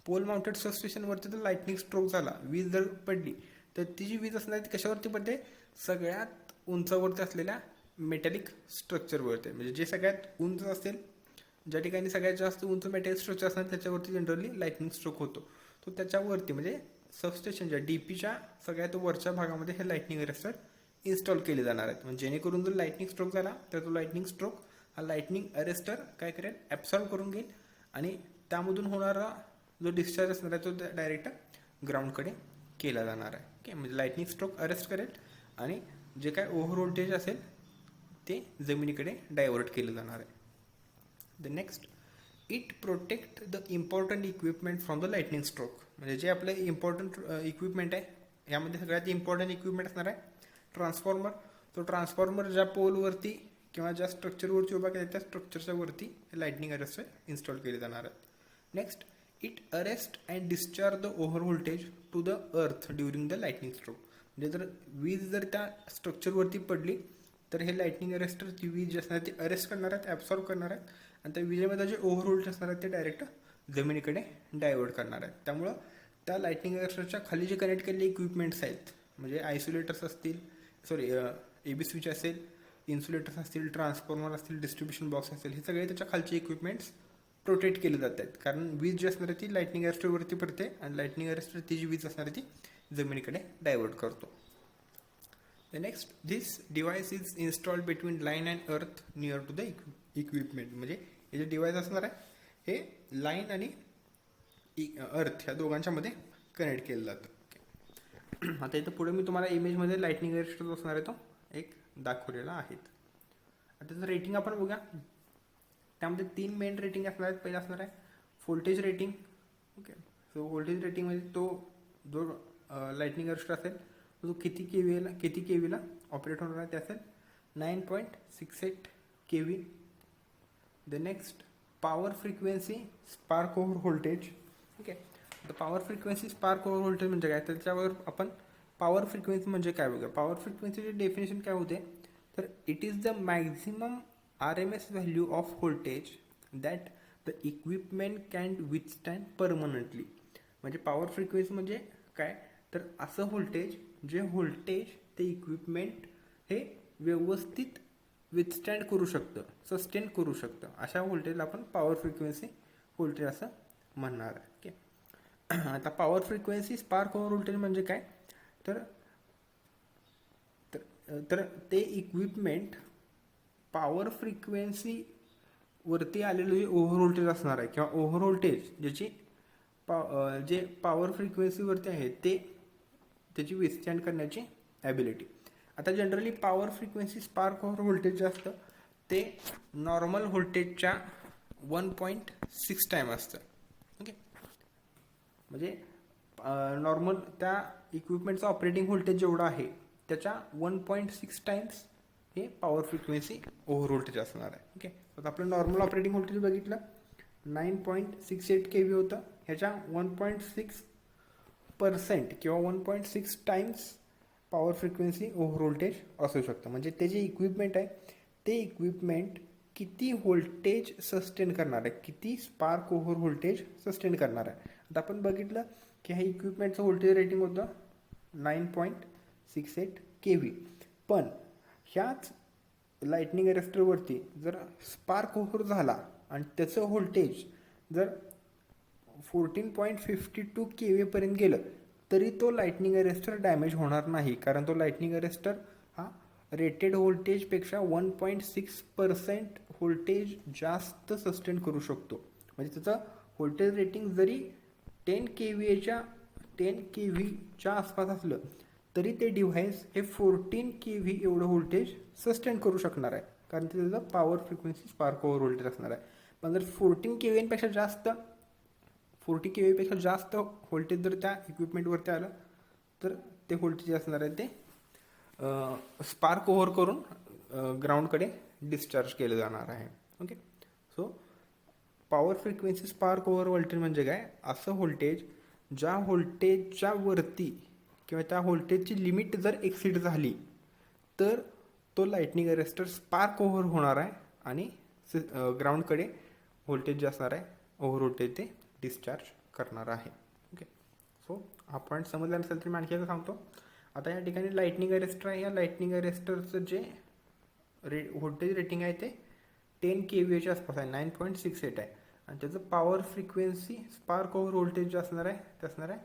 पोल माउंटेड सबस्टेशनवरती जर लाइटनिंग स्ट्रोक झाला, वीज जर पडली, तर ती जी वीज असणार ती कशावरती पडते, सगळ्यात उंचावरती असलेल्या मेटॅलिक स्ट्रक्चरवरती. म्हणजे जे सगळ्यात उंच असेल, ज्या ठिकाणी सगळ्यात जास्त उंच मेटल स्ट्रक्चर असणार त्याच्यावरती जनरली लाइटनिंग स्ट्रोक होतो. तो त्याच्यावरती म्हणजे सबस्टेशनच्या DPच्या सगळ्यात वरच्या भागामध्ये हे लाइटनिंग अरेस्टर इन्स्टॉल केले जाणार आहेत. म्हणजे जेणेकरून जर लाइटनिंग स्ट्रोक झाला तर तो लाइटनिंग स्ट्रोक हा लाइटनिंग अरेस्टर काय करेल, ॲब्सॉर्ब करून घेईल आणि त्यामधून होणारा जो डिस्चार्ज असणार आहे तो डायरेक्ट ग्राउंडकडे केला जाणार आहे. ओके, म्हणजे लाइटनिंग स्ट्रोक अरेस्ट करेल आणि जे काय ओव्हर व्होल्टेज असेल ते जमिनीकडे डायव्हर्ट केलं जाणार आहे. The next, it protect the important equipment from the lightning stroke. म्हणजे जे आपले इम्पॉर्टंट इक्विपमेंट आहे यामध्ये सगळ्यात इम्पॉर्टंट इक्विपमेंट असणार आहे ट्रान्सफॉर्मर. तो ट्रान्सफॉर्मर ज्या पोलवरती किंवा ज्या स्ट्रक्चरवरती उभा केला त्या स्ट्रक्चरच्या वरती लाइटनिंग अरेस्टर इन्स्टॉल केले जाणार आहेत. Next, it arrest and discharge the over voltage to the earth during the lightning stroke. म्हणजे जर वीज जर त्या स्ट्रक्चरवरती पडली तर हे लाइटनिंग अरेस्टर ती वीज जी असणार ती अरेस्ट करणार आहेत, ॲब्सॉर्ब करणार आहेत आणि त्या विजेमध्ये जे ओव्हर व्होल्टेज असणार आहेत ते डायरेक्ट जमिनीकडे डायव्हर्ट करणार आहेत. त्यामुळं त्या लाइटनिंग अरेस्टरच्या खाली जे कनेक्ट केलेले इक्विपमेंट्स आहेत, म्हणजे आयसोलेटर्स असतील, AB स्विच असेल, इन्सुलेटर्स असतील, ट्रान्सफॉर्मर असतील, डिस्ट्रीब्युशन बॉक्स असेल, हे सगळे त्याच्या खालचे इक्विपमेंट्स प्रोटेक्ट केले जात आहेत. कारण वीज जी असणार आहे ती लाइटनिंग अरेस्टरवरती पडते आणि लाइटनिंग अरेस्टर ती जी वीज असणार आहे ती जमिनीकडे डायव्हर्ट करतो. The next, this device is installed between line and earth near to the equipment. म्हणजे हे जे डिव्हाइस असणार आहे हे लाईन आणि अर्थ ह्या दोघांच्या मध्ये कनेक्ट केलं जातं. आता इथं पुढे मी तुम्हाला इमेजमध्ये लाइटनिंग अरेस्टर असणार आहे तो एक दाखवलेला आहे. आता त्याचं रेटिंग आपण बघूया. त्यामध्ये 3 मेन रेटिंग असणार आहेत. पहिला असणार आहे voltage rating. Okay, so voltage रेटिंगमध्ये तो जो लाइटनिंग अरेस्टर असेल तो किती केवीला ऑपरेट होणार आहे ते असेल 9.68 kV. The next, power frequency spark over voltage. Okay, तर power frequency spark over voltage म्हणजे काय, त्याच्यावर आपण पॉवर फ्रिक्वेन्सी म्हणजे काय बघूया. पॉवर फ्रिक्वेन्सीचे डेफिनेशन काय होते, तर it is the maximum RMS value of voltage that the equipment can withstand permanently. म्हणजे पॉवर फ्रिक्वेन्सी म्हणजे काय, तर असं व्होल्टेज जे व्होल्टेज ते इक्विपमेंट हे व्यवस्थित विथस्टँड करू शकतं, सस्टेन करू शकतं, अशा व्होल्टेजला आपण पॉवर फ्रिक्वेन्सी व्होल्टेज असं म्हणणार आहे. ओके, आता power frequency spark over voltage म्हणजे काय, तर ते इक्विपमेंट पॉवर फ्रिक्वेन्सी वरती आलेलं जे ओव्हर व्होल्टेज असणार आहे किंवा ओव्हर व्होल्टेज ज्याची जे पॉवर फ्रिक्वेन्सीवरती आहे ते त्याची विथस्टँड करण्याची ॲबिलिटी. आता generally power frequency spark over voltage जे असतं ते नॉर्मल व्होल्टेजच्या 1.6 टाईम असतं. ओके, म्हणजे नॉर्मल त्या इक्विपमेंटचं ऑपरेटिंग व्होल्टेज जेवढं आहे त्याच्या 1.6 टाईम्स हे पॉवर फ्रिक्वेन्सी ओव्हर व्होल्टेज असणार आहे. ओके, तर आपलं नॉर्मल ऑपरेटिंग व्होल्टेज बघितलं 9.68 kV होतं, ह्याच्या 1.6% किंवा 1.6 Times power frequency over voltage असू शकतं. म्हणजे ते जे इक्विपमेंट आहे ते इक्विपमेंट किती व्होल्टेज सस्टेन करणार आहे, किती स्पार्क ओव्हर व्होल्टेज सस्टेन करणार आहे. आता आपण बघितलं की ह्या इक्विपमेंटचं व्होल्टेज रेटिंग होतं 9.68 kV, पण ह्याच लाईटनिंग अरेस्टरवरती जर स्पार्क ओव्हर झाला आणि त्याचं व्होल्टेज जर 14.52 kV पर्यंत गेलं तरी तो लाईटनिंग अरेस्टर डॅमेज होणार नाही, कारण तो लाईटनिंग अरेस्टर हा रेटेड व्होल्टेजपेक्षा 1.6% व्होल्टेज जास्त सस्टेन करू शकतो. म्हणजे त्याचं व्होल्टेज रेटिंग जरी 10 kVच्या आसपास असलं तरी ते डिव्हाइस हे 14 kV एवढं व्होल्टेज सस्टेन करू शकणार आहे, कारण त्याचं power frequency spark over voltage असणार आहे. पण जर 14 kVपेक्षा जास्त 40 kVपेक्षा जास्त व्होल्टेज जर त्या इक्विपमेंटवरती आलं तर ते व्होल्टेज असणार आहे ते स्पार्क ओव्हर करून ग्राउंडकडे डिस्चार्ज केलं जाणार आहे. Okay, so power frequency spark over voltage म्हणजे काय, असं व्होल्टेज ज्या व्होल्टेजच्या वरती किंवा त्या व्होल्टेजची लिमिट जर एक्सीड झाली तर तो लाईटनिंग अरेस्टर स्पार्क ओव्हर होणार आहे आणि ग्राउंडकडे व्होल्टेज जे असणार आहे ओव्हर व्होल्टेज ते डिस्चार्ज करणार आहे. ओके, सो हा पॉईंट समजला नसेल तर मी आणखी सांगतो. आता या ठिकाणी लाईटनिंग अरेस्टर आहे, या लाईटनिंग अरेस्टरचं जे व्होल्टेज रेटिंग आहे ते 10 kVच्या आसपास आहे, 9.68 आहे, आणि त्याचं power frequency spark over voltage जे असणार आहे ते असणार आहे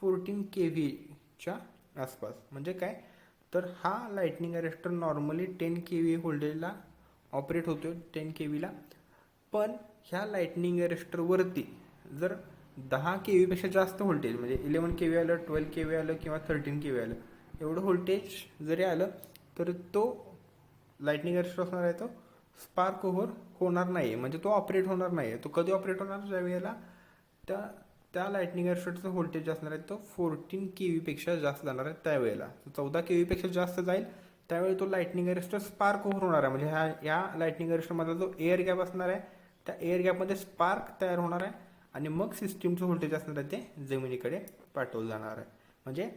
14 kVच्या आसपास. म्हणजे काय, तर हा लाईटनिंग अरेस्टर नॉर्मली 10 kV व्होल्टेजला ऑपरेट होतो, 10 kVला. पण ह्या लाईटनिंग अरेस्टरवरती जर 10 kVपेक्षा जास्त व्होल्टेज म्हणजे 11 kV आलं, 12 kV आलं किंवा 13 kV आलं एवढं व्होल्टेज जरी आलं तर तो लाईटनिंग अरेस्टर असणार आहे तो स्पार्क ओव्हर होणार नाही, म्हणजे तो ऑपरेट होणार नाही. तो कधी ऑपरेट होणार, ज्या वेळेला त्या लाईटनिंग अरेस्टरचं व्होल्टेज असणार आहे तो 14 kVपेक्षा जास्त जाणार आहे. त्यावेळेला 14 kVपेक्षा जास्त जाईल त्यावेळी तो लाईटनिंग अरेस्टर स्पार्क ओव्हर होणार आहे. म्हणजे या लाईटनिंग अरेस्टरमधला जो एअर गॅप असणार आहे त्या एअर गॅपमध्ये स्पार्क तयार होणार आहे आणि मग सिस्टीमचं व्होल्टेज असणार आहे ते जमिनीकडे पाठवलं जाणार आहे. म्हणजे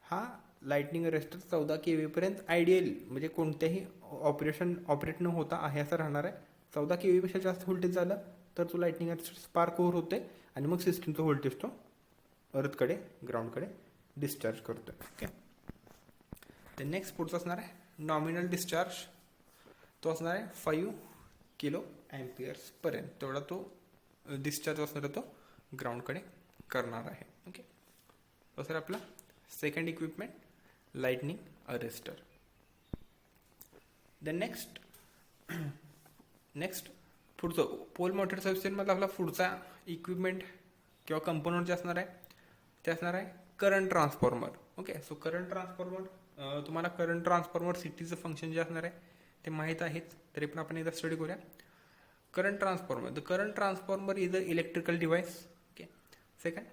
हा लाईटनिंग अरेस्टर 14 kV पर्यंत आयडियल म्हणजे कोणत्याही ऑपरेट न होता आहे असं राहणार आहे. 14 kVपेक्षा जास्त व्होल्टेज झालं तर तो लाईटनिंग अरेस्टर स्पार्क ओव्हर होते आणि मग सिस्टीमचं व्होल्टेज तो अर्थकडे ग्राउंडकडे डिस्चार्ज करतो. ओके, तर नेक्स्ट पुढचं असणार आहे नॉमिनल डिस्चार्ज. तो असणार आहे 5 kA पर्यंत, तेवढा तो डिस्चार्ज असणार आहे तो ग्राउंडकडे करणार आहे. ओके, तो सर आपला second equipment lightning arrester. The next पुढचं पोल मोटर सबस्टेशनमधला आपला पुढचा इक्विपमेंट किंवा कंपोनंट जे असणार आहे ते असणार आहे current transformer. Okay, so current transformer तुम्हाला करंट ट्रान्सफॉर्मर सिटीचं फंक्शन जे असणार आहे ते माहीत आहेच, तरी पण आपण एकदा स्टडी करूया. Current transformer, the current transformer is a electrical device. Okay, second,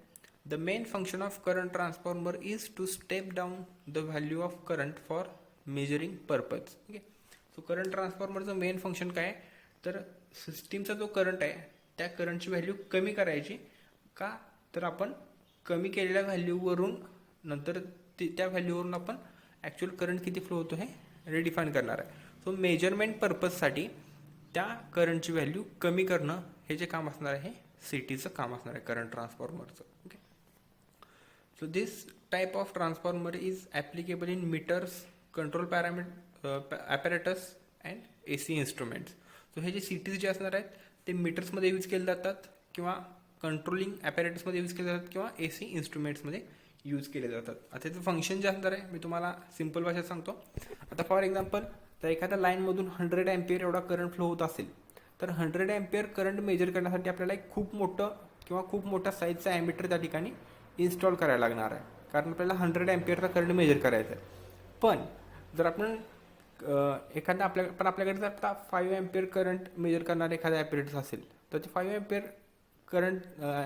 the main function of current transformer is to step down the value of current for measuring purpose. Okay, so current ट्रान्सफॉर्मरचं main function काय आहे, तर सिस्टीमचा जो current आहे त्या करंटची value कमी करायची का, तर आपण कमी केलेल्या व्हॅल्यूवरून नंतर त्या व्हॅल्यूवरून आपण ॲक्च्युअल करंट किती फ्लो होतो हे रिडिफाईन करणार आहे. सो मेजरमेंट पर्पजसाठी त्या करंटची व्हॅल्यू कमी करणं हे जे काम असणार आहे सिटीचं काम असणार आहे करंट ट्रान्सफॉर्मरचं. Okay, so this type of transformer is applicable in meters, control apparatus and AC instruments. so हे जे CTs जे असणार आहेत ते मीटर्समध्ये यूज केले जातात किंवा कंट्रोलिंग ॲपॅरेटसमध्ये यूज केले जातात किंवा AC इन्स्ट्रुमेंट्समध्ये यूज केले जातात. आता त्याचं फंक्शन जे असणार आहे मी तुम्हाला सिम्पल भाषेत सांगतो. आता फॉर एक्झाम्पल तर एखाद्या लाईनमधून 100 अँपिअर एवढा करंट फ्लो होत असेल तर 100 ॲम्पियर करंट मेजर करण्यासाठी आपल्याला एक खूप मोठं किंवा खूप मोठ्या साईजचा ॲमीटर त्या ठिकाणी इन्स्टॉल करायला लागणार आहे, कारण आपल्याला 100 ॲम्पियरचा करंट मेजर करायचा आहे. पण जर आपण एखादा आपल्याकडे जर आता 5 ॲम्पियर करंट मेजर करणारा एखादा ॲपरेटस असेल, तर ते 5 ॲम्पियर करंट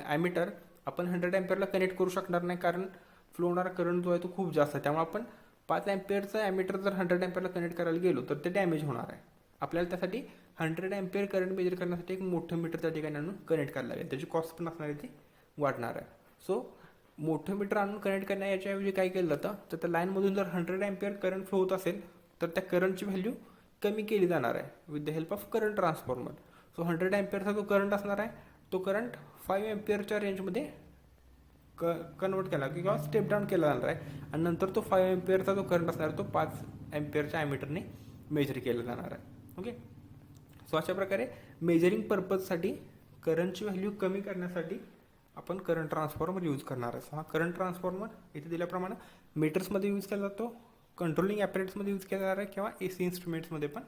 ॲमीटर आपण 100 ॲम्पियरला कनेक्ट करू शकणार नाही, कारण फ्लो होणारा करंट जो आहे तो खूप जास्त आहे. त्यामुळे आपण 5 ॲम्पियरचा ॲमीटर जर 100 ॲम्पियरला कनेक्ट करायला गेलो तर ते डॅमेज होणार आहे. आपल्याला त्यासाठी 100 ॲम्पियर करंट मेजर करण्यासाठी एक मोठं मीटर त्या ठिकाणी आणून कनेक्ट करायला लागेल. त्याची कॉस्ट पण असणार आहे ती वाढणार आहे. सो मोठं मीटर आणून कनेक्ट करण्या याच्याऐवजी काय केलं जातं, तर त्या लाईनमधून जर 100 ॲम्पियर करंट फ्लो होत असेल तर त्या करंटची व्हॅल्यू कमी केली जाणार आहे with the help of current transformer. So 100 ॲम्पियरचा जो करंट असणार आहे तो करंट 5 ॲम्पियरच्या रेंजमध्ये कन्वर्ट केला किंवा स्टेप डाऊन केला जाणार आहे, आणि नंतर तो 5 ॲम्पियरचा जो करंट असणार आहे तो 5 ॲम्पियरच्या ॲमीटरने मेजर केला जाणार आहे. ओके, सो अशा प्रकारे मेजरिंग पर्पजसाठी करंटची व्हॅल्यू कमी करण्यासाठी आपण करंट ट्रान्सफॉर्मर यूज करणार आहे. सो हा करंट ट्रान्सफॉर्मर इथे दिल्याप्रमाणे मीटर्समध्ये यूज केला जातो, कंट्रोलिंग ॲपरेट्समध्ये यूज केला जाणार आहे किंवा AC इन्स्ट्रुमेंट्समध्ये पण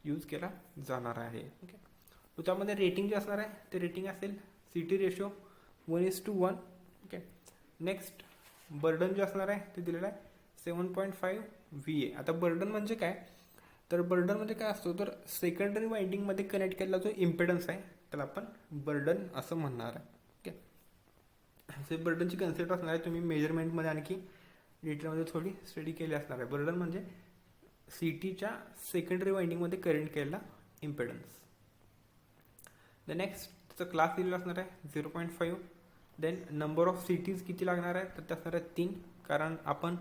यूज केला जाणार आहे. ओके, तो त्यामध्ये रेटिंग जे असणार आहे ते रेटिंग असेल CT ratio 1:1. Okay, next burden जे असणार आहे ते दिलेलं आहे 7.5 VA. आता बर्डन म्हणजे काय, तर बर्डन म्हणजे काय असतो, तर सेकंडरी वाइंडिंगमध्ये कनेक्ट केलेला जो इम्पेडन्स आहे त्याला आपण बर्डन असं म्हणणार आहे. ओके, असे बर्डनची कन्सेप्ट असणार आहे, तुम्ही मेजरमेंटमध्ये आणखी डिटेलमध्ये थोडी स्टडी केली असणार आहे. बर्डन म्हणजे CTच्या सेकंडरी वाइंडिंगमध्ये कनेक्ट केलेला इम्पेडन्स. द नेक्स्ट त्याचा क्लास दिलेला असणार आहे 0.5. देन नंबर ऑफ CTs किती लागणार आहे, तर ते असणार आहे 3, कारण आपण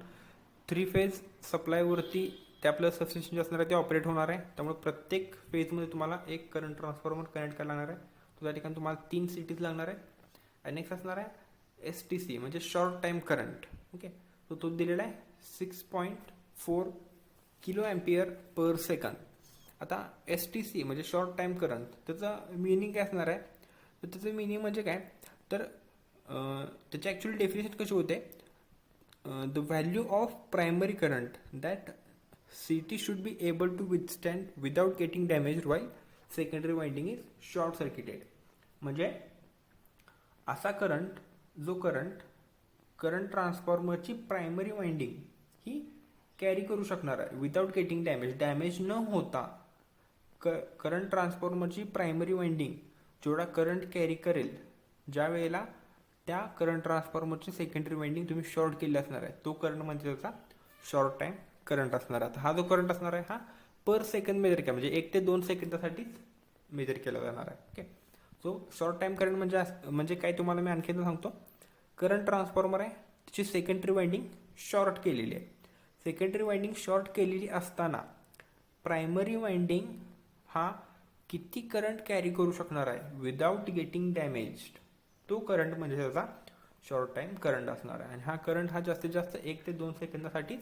3 फेज सप्लायवरती ते आपलं सबस्टेशन जे असणार आहे ते ऑपरेट होणार आहे. त्यामुळे प्रत्येक फेजमध्ये तुम्हाला एक करंट ट्रान्सफॉर्मर कनेक्ट करायला लागणार आहे. तो त्या ठिकाणी तुम्हाला 3 CTs लागणार आहे. आणि नेक्स्ट असणार आहे STC म्हणजे शॉर्ट टाईम करंट. ओके, तो दिलेला आहे 6.4 किलो ॲम्पियर पर सेकंद. आता STC म्हणजे शॉर्ट टाईम करंट, त्याचं मिनिंग काय असणार आहे, तर त्याचं मिनिंग म्हणजे काय, तर त्याची ॲक्च्युअली डेफिनेशन कशी होते, the value of primary current that CT should be able to withstand without getting damage while secondary winding is short circuited. म्हणजे असा करंट जो करंट ट्रान्सफॉर्मरची प्रायमरी वाइंडिंग ही कॅरी करू शकणार आहे विदाउट गेटिंग डॅमेज न होता. करंट ट्रान्सफॉर्मरची प्रायमरी वाइंडिंग जेवढा करंट कॅरी करेल, ज्या वेळेला त्या करंट ट्रान्सफॉर्मरची सेकंडरी वाइंडिंग तुम्ही शॉर्ट केली असणार आहे, तो करंट म्हणजे त्याचा शॉर्ट टाईम करंट असणार आहे. हा जो करंट असणार आहे हा पर सेकंद मेजर केला, म्हणजे 1 ते 2 सेकंदासाठीच मेजर केला जाणार आहे. Okay, so short time current म्हणजे काय तुम्हाला मी आणखी सांगतो. करंट ट्रान्सफॉर्मर आहे, त्याची सेकंडरी वाइंडिंग शॉर्ट केलेली आहे. सेकंडरी वाइंडिंग शॉर्ट केलेली असताना प्रायमरी वाइंडिंग हा किती करंट कॅरी करू शकणार आहे विदाउट गेटिंग डॅमेज्ड, तो करंट म्हणजे त्याचा शॉर्ट टाईम करंट असणार आहे. आणि हा करंट हा जास्तीत जास्त 1 ते 2 सेकंदासाठीच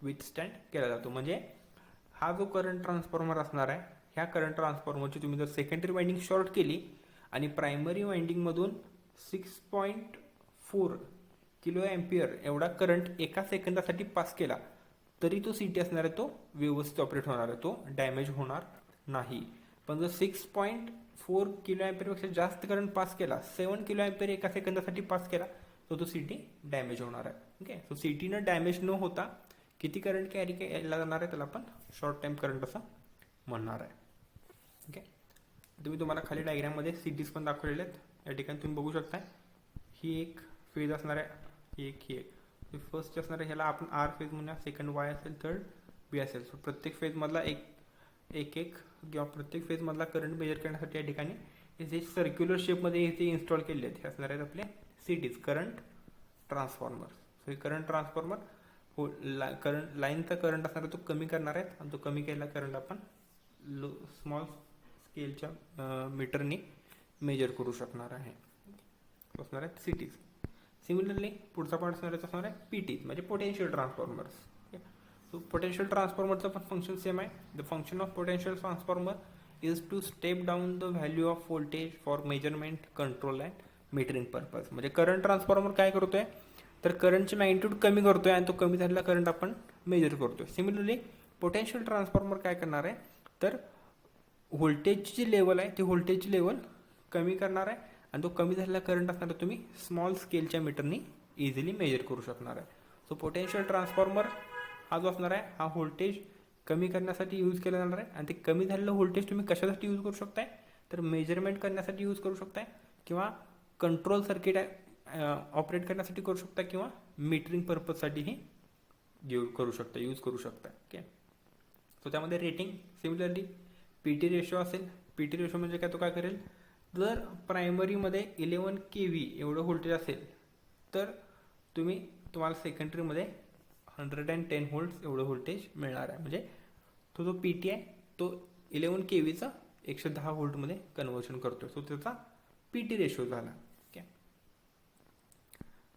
विथस्टँड केला जातो. म्हणजे हा जो करंट ट्रान्सफॉर्मर असणार आहे, ह्या करंट ट्रान्सफॉर्मरची तुम्ही जर सेकंडरी वाइंडिंग शॉर्ट केली आणि प्रायमरी वाइंडिंगमधून 6.4 किलो ॲम्पियर एवढा करंट एका सेकंदासाठी पास केला तरी तो CT असणार आहे तो व्यवस्थित ऑपरेट होणार आहे, तो डॅमेज होणार नाही. पण जर 6.4 किलो ॲम्पियरपेक्षा जास्त करंट पास केला, 7 किलो ॲम्पियर एका सेकंदासाठी पास केला, तो CT डॅमेज होणार आहे. ओके, सो CTनं डॅमेज न होता किती करंट कॅरी केला जाणार आहे त्याला आपण शॉर्ट टाईम करंट असं म्हणणार आहे. ओके, तुम्हाला खाली डायग्राममध्ये CTs पण दाखवलेले आहेत. या ठिकाणी तुम्ही बघू शकता, ही एक फेज असणार आहे, ही एक फर्स्ट असणार आहे, ह्याला आपण R फेज म्हणूया, सेकंड Y असेल, थर्ड B असेल. सो प्रत्येक फेजमधला एक किंवा प्रत्येक फेजमधला करंट मेजर करण्यासाठी या ठिकाणी जे सर्क्युलर शेपमध्ये इथे इन्स्टॉल केले आहेत हे असणार आहेत आपले CTs करंट ट्रान्सफॉर्मर. सो हे करंट ट्रान्सफॉर्मर करंट लाईनचा करंट असणार आहे तो कमी करणार आहेत, आणि तो कमी केलेला करंट आपण स्मॉल स्केलच्या मीटरनी मेजर करू शकणार आहे. असणार आहेत CTs. सिमिलरली पुढचा पार्ट असणार आहे PTs म्हणजे पोटेन्शियल ट्रान्सफॉर्मर्स. सो पोटेन्शियल ट्रान्सफॉर्मरचं पण फंक्शन सेम आहे. The function of potential transformer is to step down the value of voltage for measurement, control and metering purpose. म्हणजे करंट ट्रान्सफॉर्मर काय करतोय, तर करंटची मॅग्निट्यूड कमी करतोय आणि तो कमी झालेला करंट आपण मेजर करतोय. सिमिलरली पोटेन्शियल ट्रान्सफॉर्मर काय करणार आहे, तर व्होल्टेजची जी लेवल आहे ती व्होल्टेजची लेवल कमी करणार आहे आणि तो कमी झालेला करंट असणार आहे तुम्ही स्मॉल स्केलच्या मीटरनी इझिली मेजर करू शकणार आहे. सो पोटेन्शियल ट्रान्सफॉर्मर हा जो असणार आहे हा व्होल्टेज कमी करण्यासाठी यूज केला जाणार आहे आणि ते कमी झालेलं व्होल्टेज तुम्ही कशासाठी यूज करू शकताय तर मेजरमेंट करण्यासाठी यूज करू शकताय किंवा कंट्रोल सर्किट ऑपरेट करण्यासाठी करू शकता किंवा मीटरिंग पर्पजसाठीही यूज करू शकता. ओके, सो त्यामध्ये रेटिंग सिमिलरली PT रेशो असेल. PT रेशो म्हणजे काय, तो काय करेल, जर प्रायमरीमध्ये 11 kV एवढं व्होल्टेज असेल तर तुम्हाला सेकंडरीमध्ये 110 व्होल्ट्स एवढं व्होल्टेज मिळणार आहे. म्हणजे तो जो PT आहे तो 11 kVचं 110 व्होल्टमध्ये कन्व्हर्शन करतो. सो त्याचा PT रेशो झाला. ओके,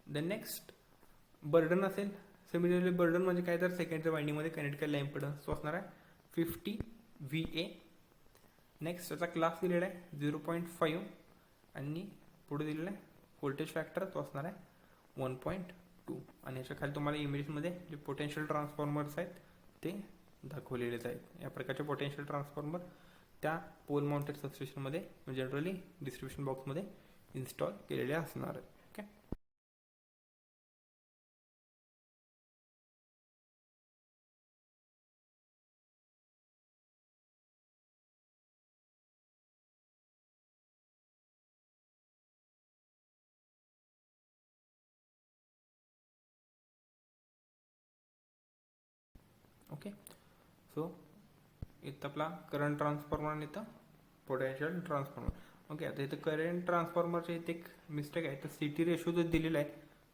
द नेक्स्ट बर्डन असेल. सिमिलरली बर्डन म्हणजे काय, तर सेकंडरी वाइंडिंगमध्ये कनेक्ट केलेला इम्पिडन्स तो असणार आहे 50 VA. नेक्स्ट त्याचा क्लास दिलेला आहे 0.5 आणि पुढे दिलेला आहे व्होल्टेज फॅक्टर तो असणार आहे 1.2 आणि याच्या खाली तुम्हाला इमेजमध्ये जे पोटेन्शियल ट्रान्सफॉर्मर्स आहेत ते दाखवलेलेच आहेत. या प्रकारचे पोटेन्शियल ट्रान्सफॉर्मर त्या पोल माउंटेड सबस्टेशनमध्ये जनरली डिस्ट्रीब्युशन बॉक्समध्ये इन्स्टॉल केलेले असणार आहेत. ओके, ओके, सो इथं आपला करंट ट्रान्सफॉर्मर आणि इथं पोटेन्शियल ट्रान्सफॉर्मर. ओके, आता इथं करंट ट्रान्सफॉर्मरचे इथे एक मिस्टेक आहे. तर CT रेशो जो दिलेला आहे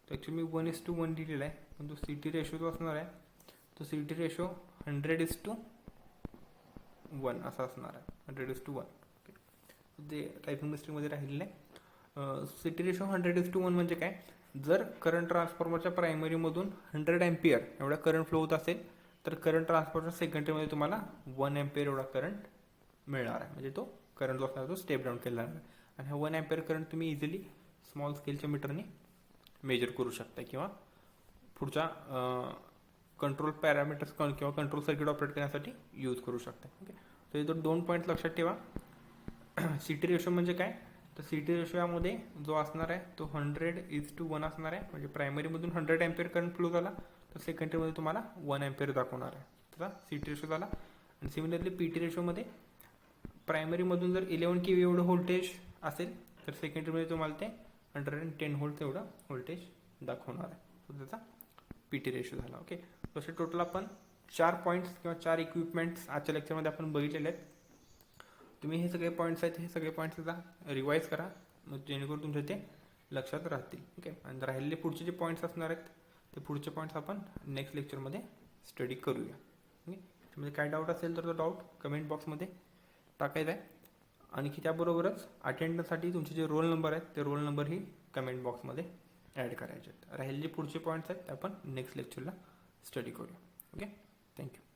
तो ॲक्च्युली 1:1 दिलेला आहे, पण तो CT रेशो जो असणार आहे तो CT रेशो 100:1 असा असणार आहे. 100:1. ओके, ते टायपिंग मिस्टेकमध्ये राहिलेलं आहे. CT रेशो 100:1 म्हणजे काय, जर करंट ट्रान्सफॉर्मरच्या प्रायमरीमधून 100 अँपियर एवढा करंट फ्लो होत असेल तर करंट ट्रान्सफॉर्मर सेकंडरीमध्ये तुम्हाला 1 अँपियर एवढा करंट मिळणार आहे. म्हणजे तो करंट जो असणार तो स्टेप डाऊन केला आहे आणि हा 1 अँपियर करंट तुम्ही इझिली स्मॉल स्केलच्या मीटरने मेजर करू शकता किंवा पुढच्या कंट्रोल पॅरामीटर्स किंवा कंट्रोल सर्किट ऑपरेट करण्यासाठी यूज करू शकता. ओके, तर इथं 2 पॉईंट लक्षात ठेवा. CT रेशो म्हणजे काय, तर CT रेशो यामध्ये जो असणार आहे तो 100:1 असणार आहे. म्हणजे प्रायमरीमधून 100 अँपियर करंट फ्लो झाला तर सेकंडरीमध्ये तुम्हाला 1 अँपियर दाखवणार आहे. त्याचा CT रेशो झाला. आणि सिमिलरली PT रेशोमध्ये प्रायमरीमधून जर 11 kV एवढं व्होल्टेज असेल तर सेकंडरीमध्ये तुम्हाला ते 110 व्होल्ट एवढं व्होल्टेज दाखवणार आहे. सो त्याचा PT रेशो झाला. ओके, तसे टोटल आपण 4 पॉईंट्स किंवा 4 इक्विपमेंट्स आजच्या लेक्चरमध्ये आपण बघितलेले आहेत. तुम्ही हे सगळे पॉईंट्स आहेत हे सगळे पॉईंट्स रिवाईज करा मग जेणेकरून तुमच्या ते लक्षात राहतील. ओके, आणि राहिलेले पुढचे जे पॉईंट्स असणार आहेत ते पुढचे पॉईंट्स आपण नेक्स्ट लेक्चरमध्ये स्टडी करूया. ओके, त्यामध्ये काय डाऊट असेल तर तो डाऊट कमेंट बॉक्समध्ये टाकायचा आहे. आणखी त्याबरोबरच अटेंडन्ससाठी तुमचे जे रोल नंबर आहेत ते रोल नंबरही कमेंट बॉक्समध्ये ॲड करायचे आहेत. राहिलेले पुढचे पॉईंट्स आहेत ते आपण नेक्स्ट लेक्चरला स्टडी करूया. Okay, thank you.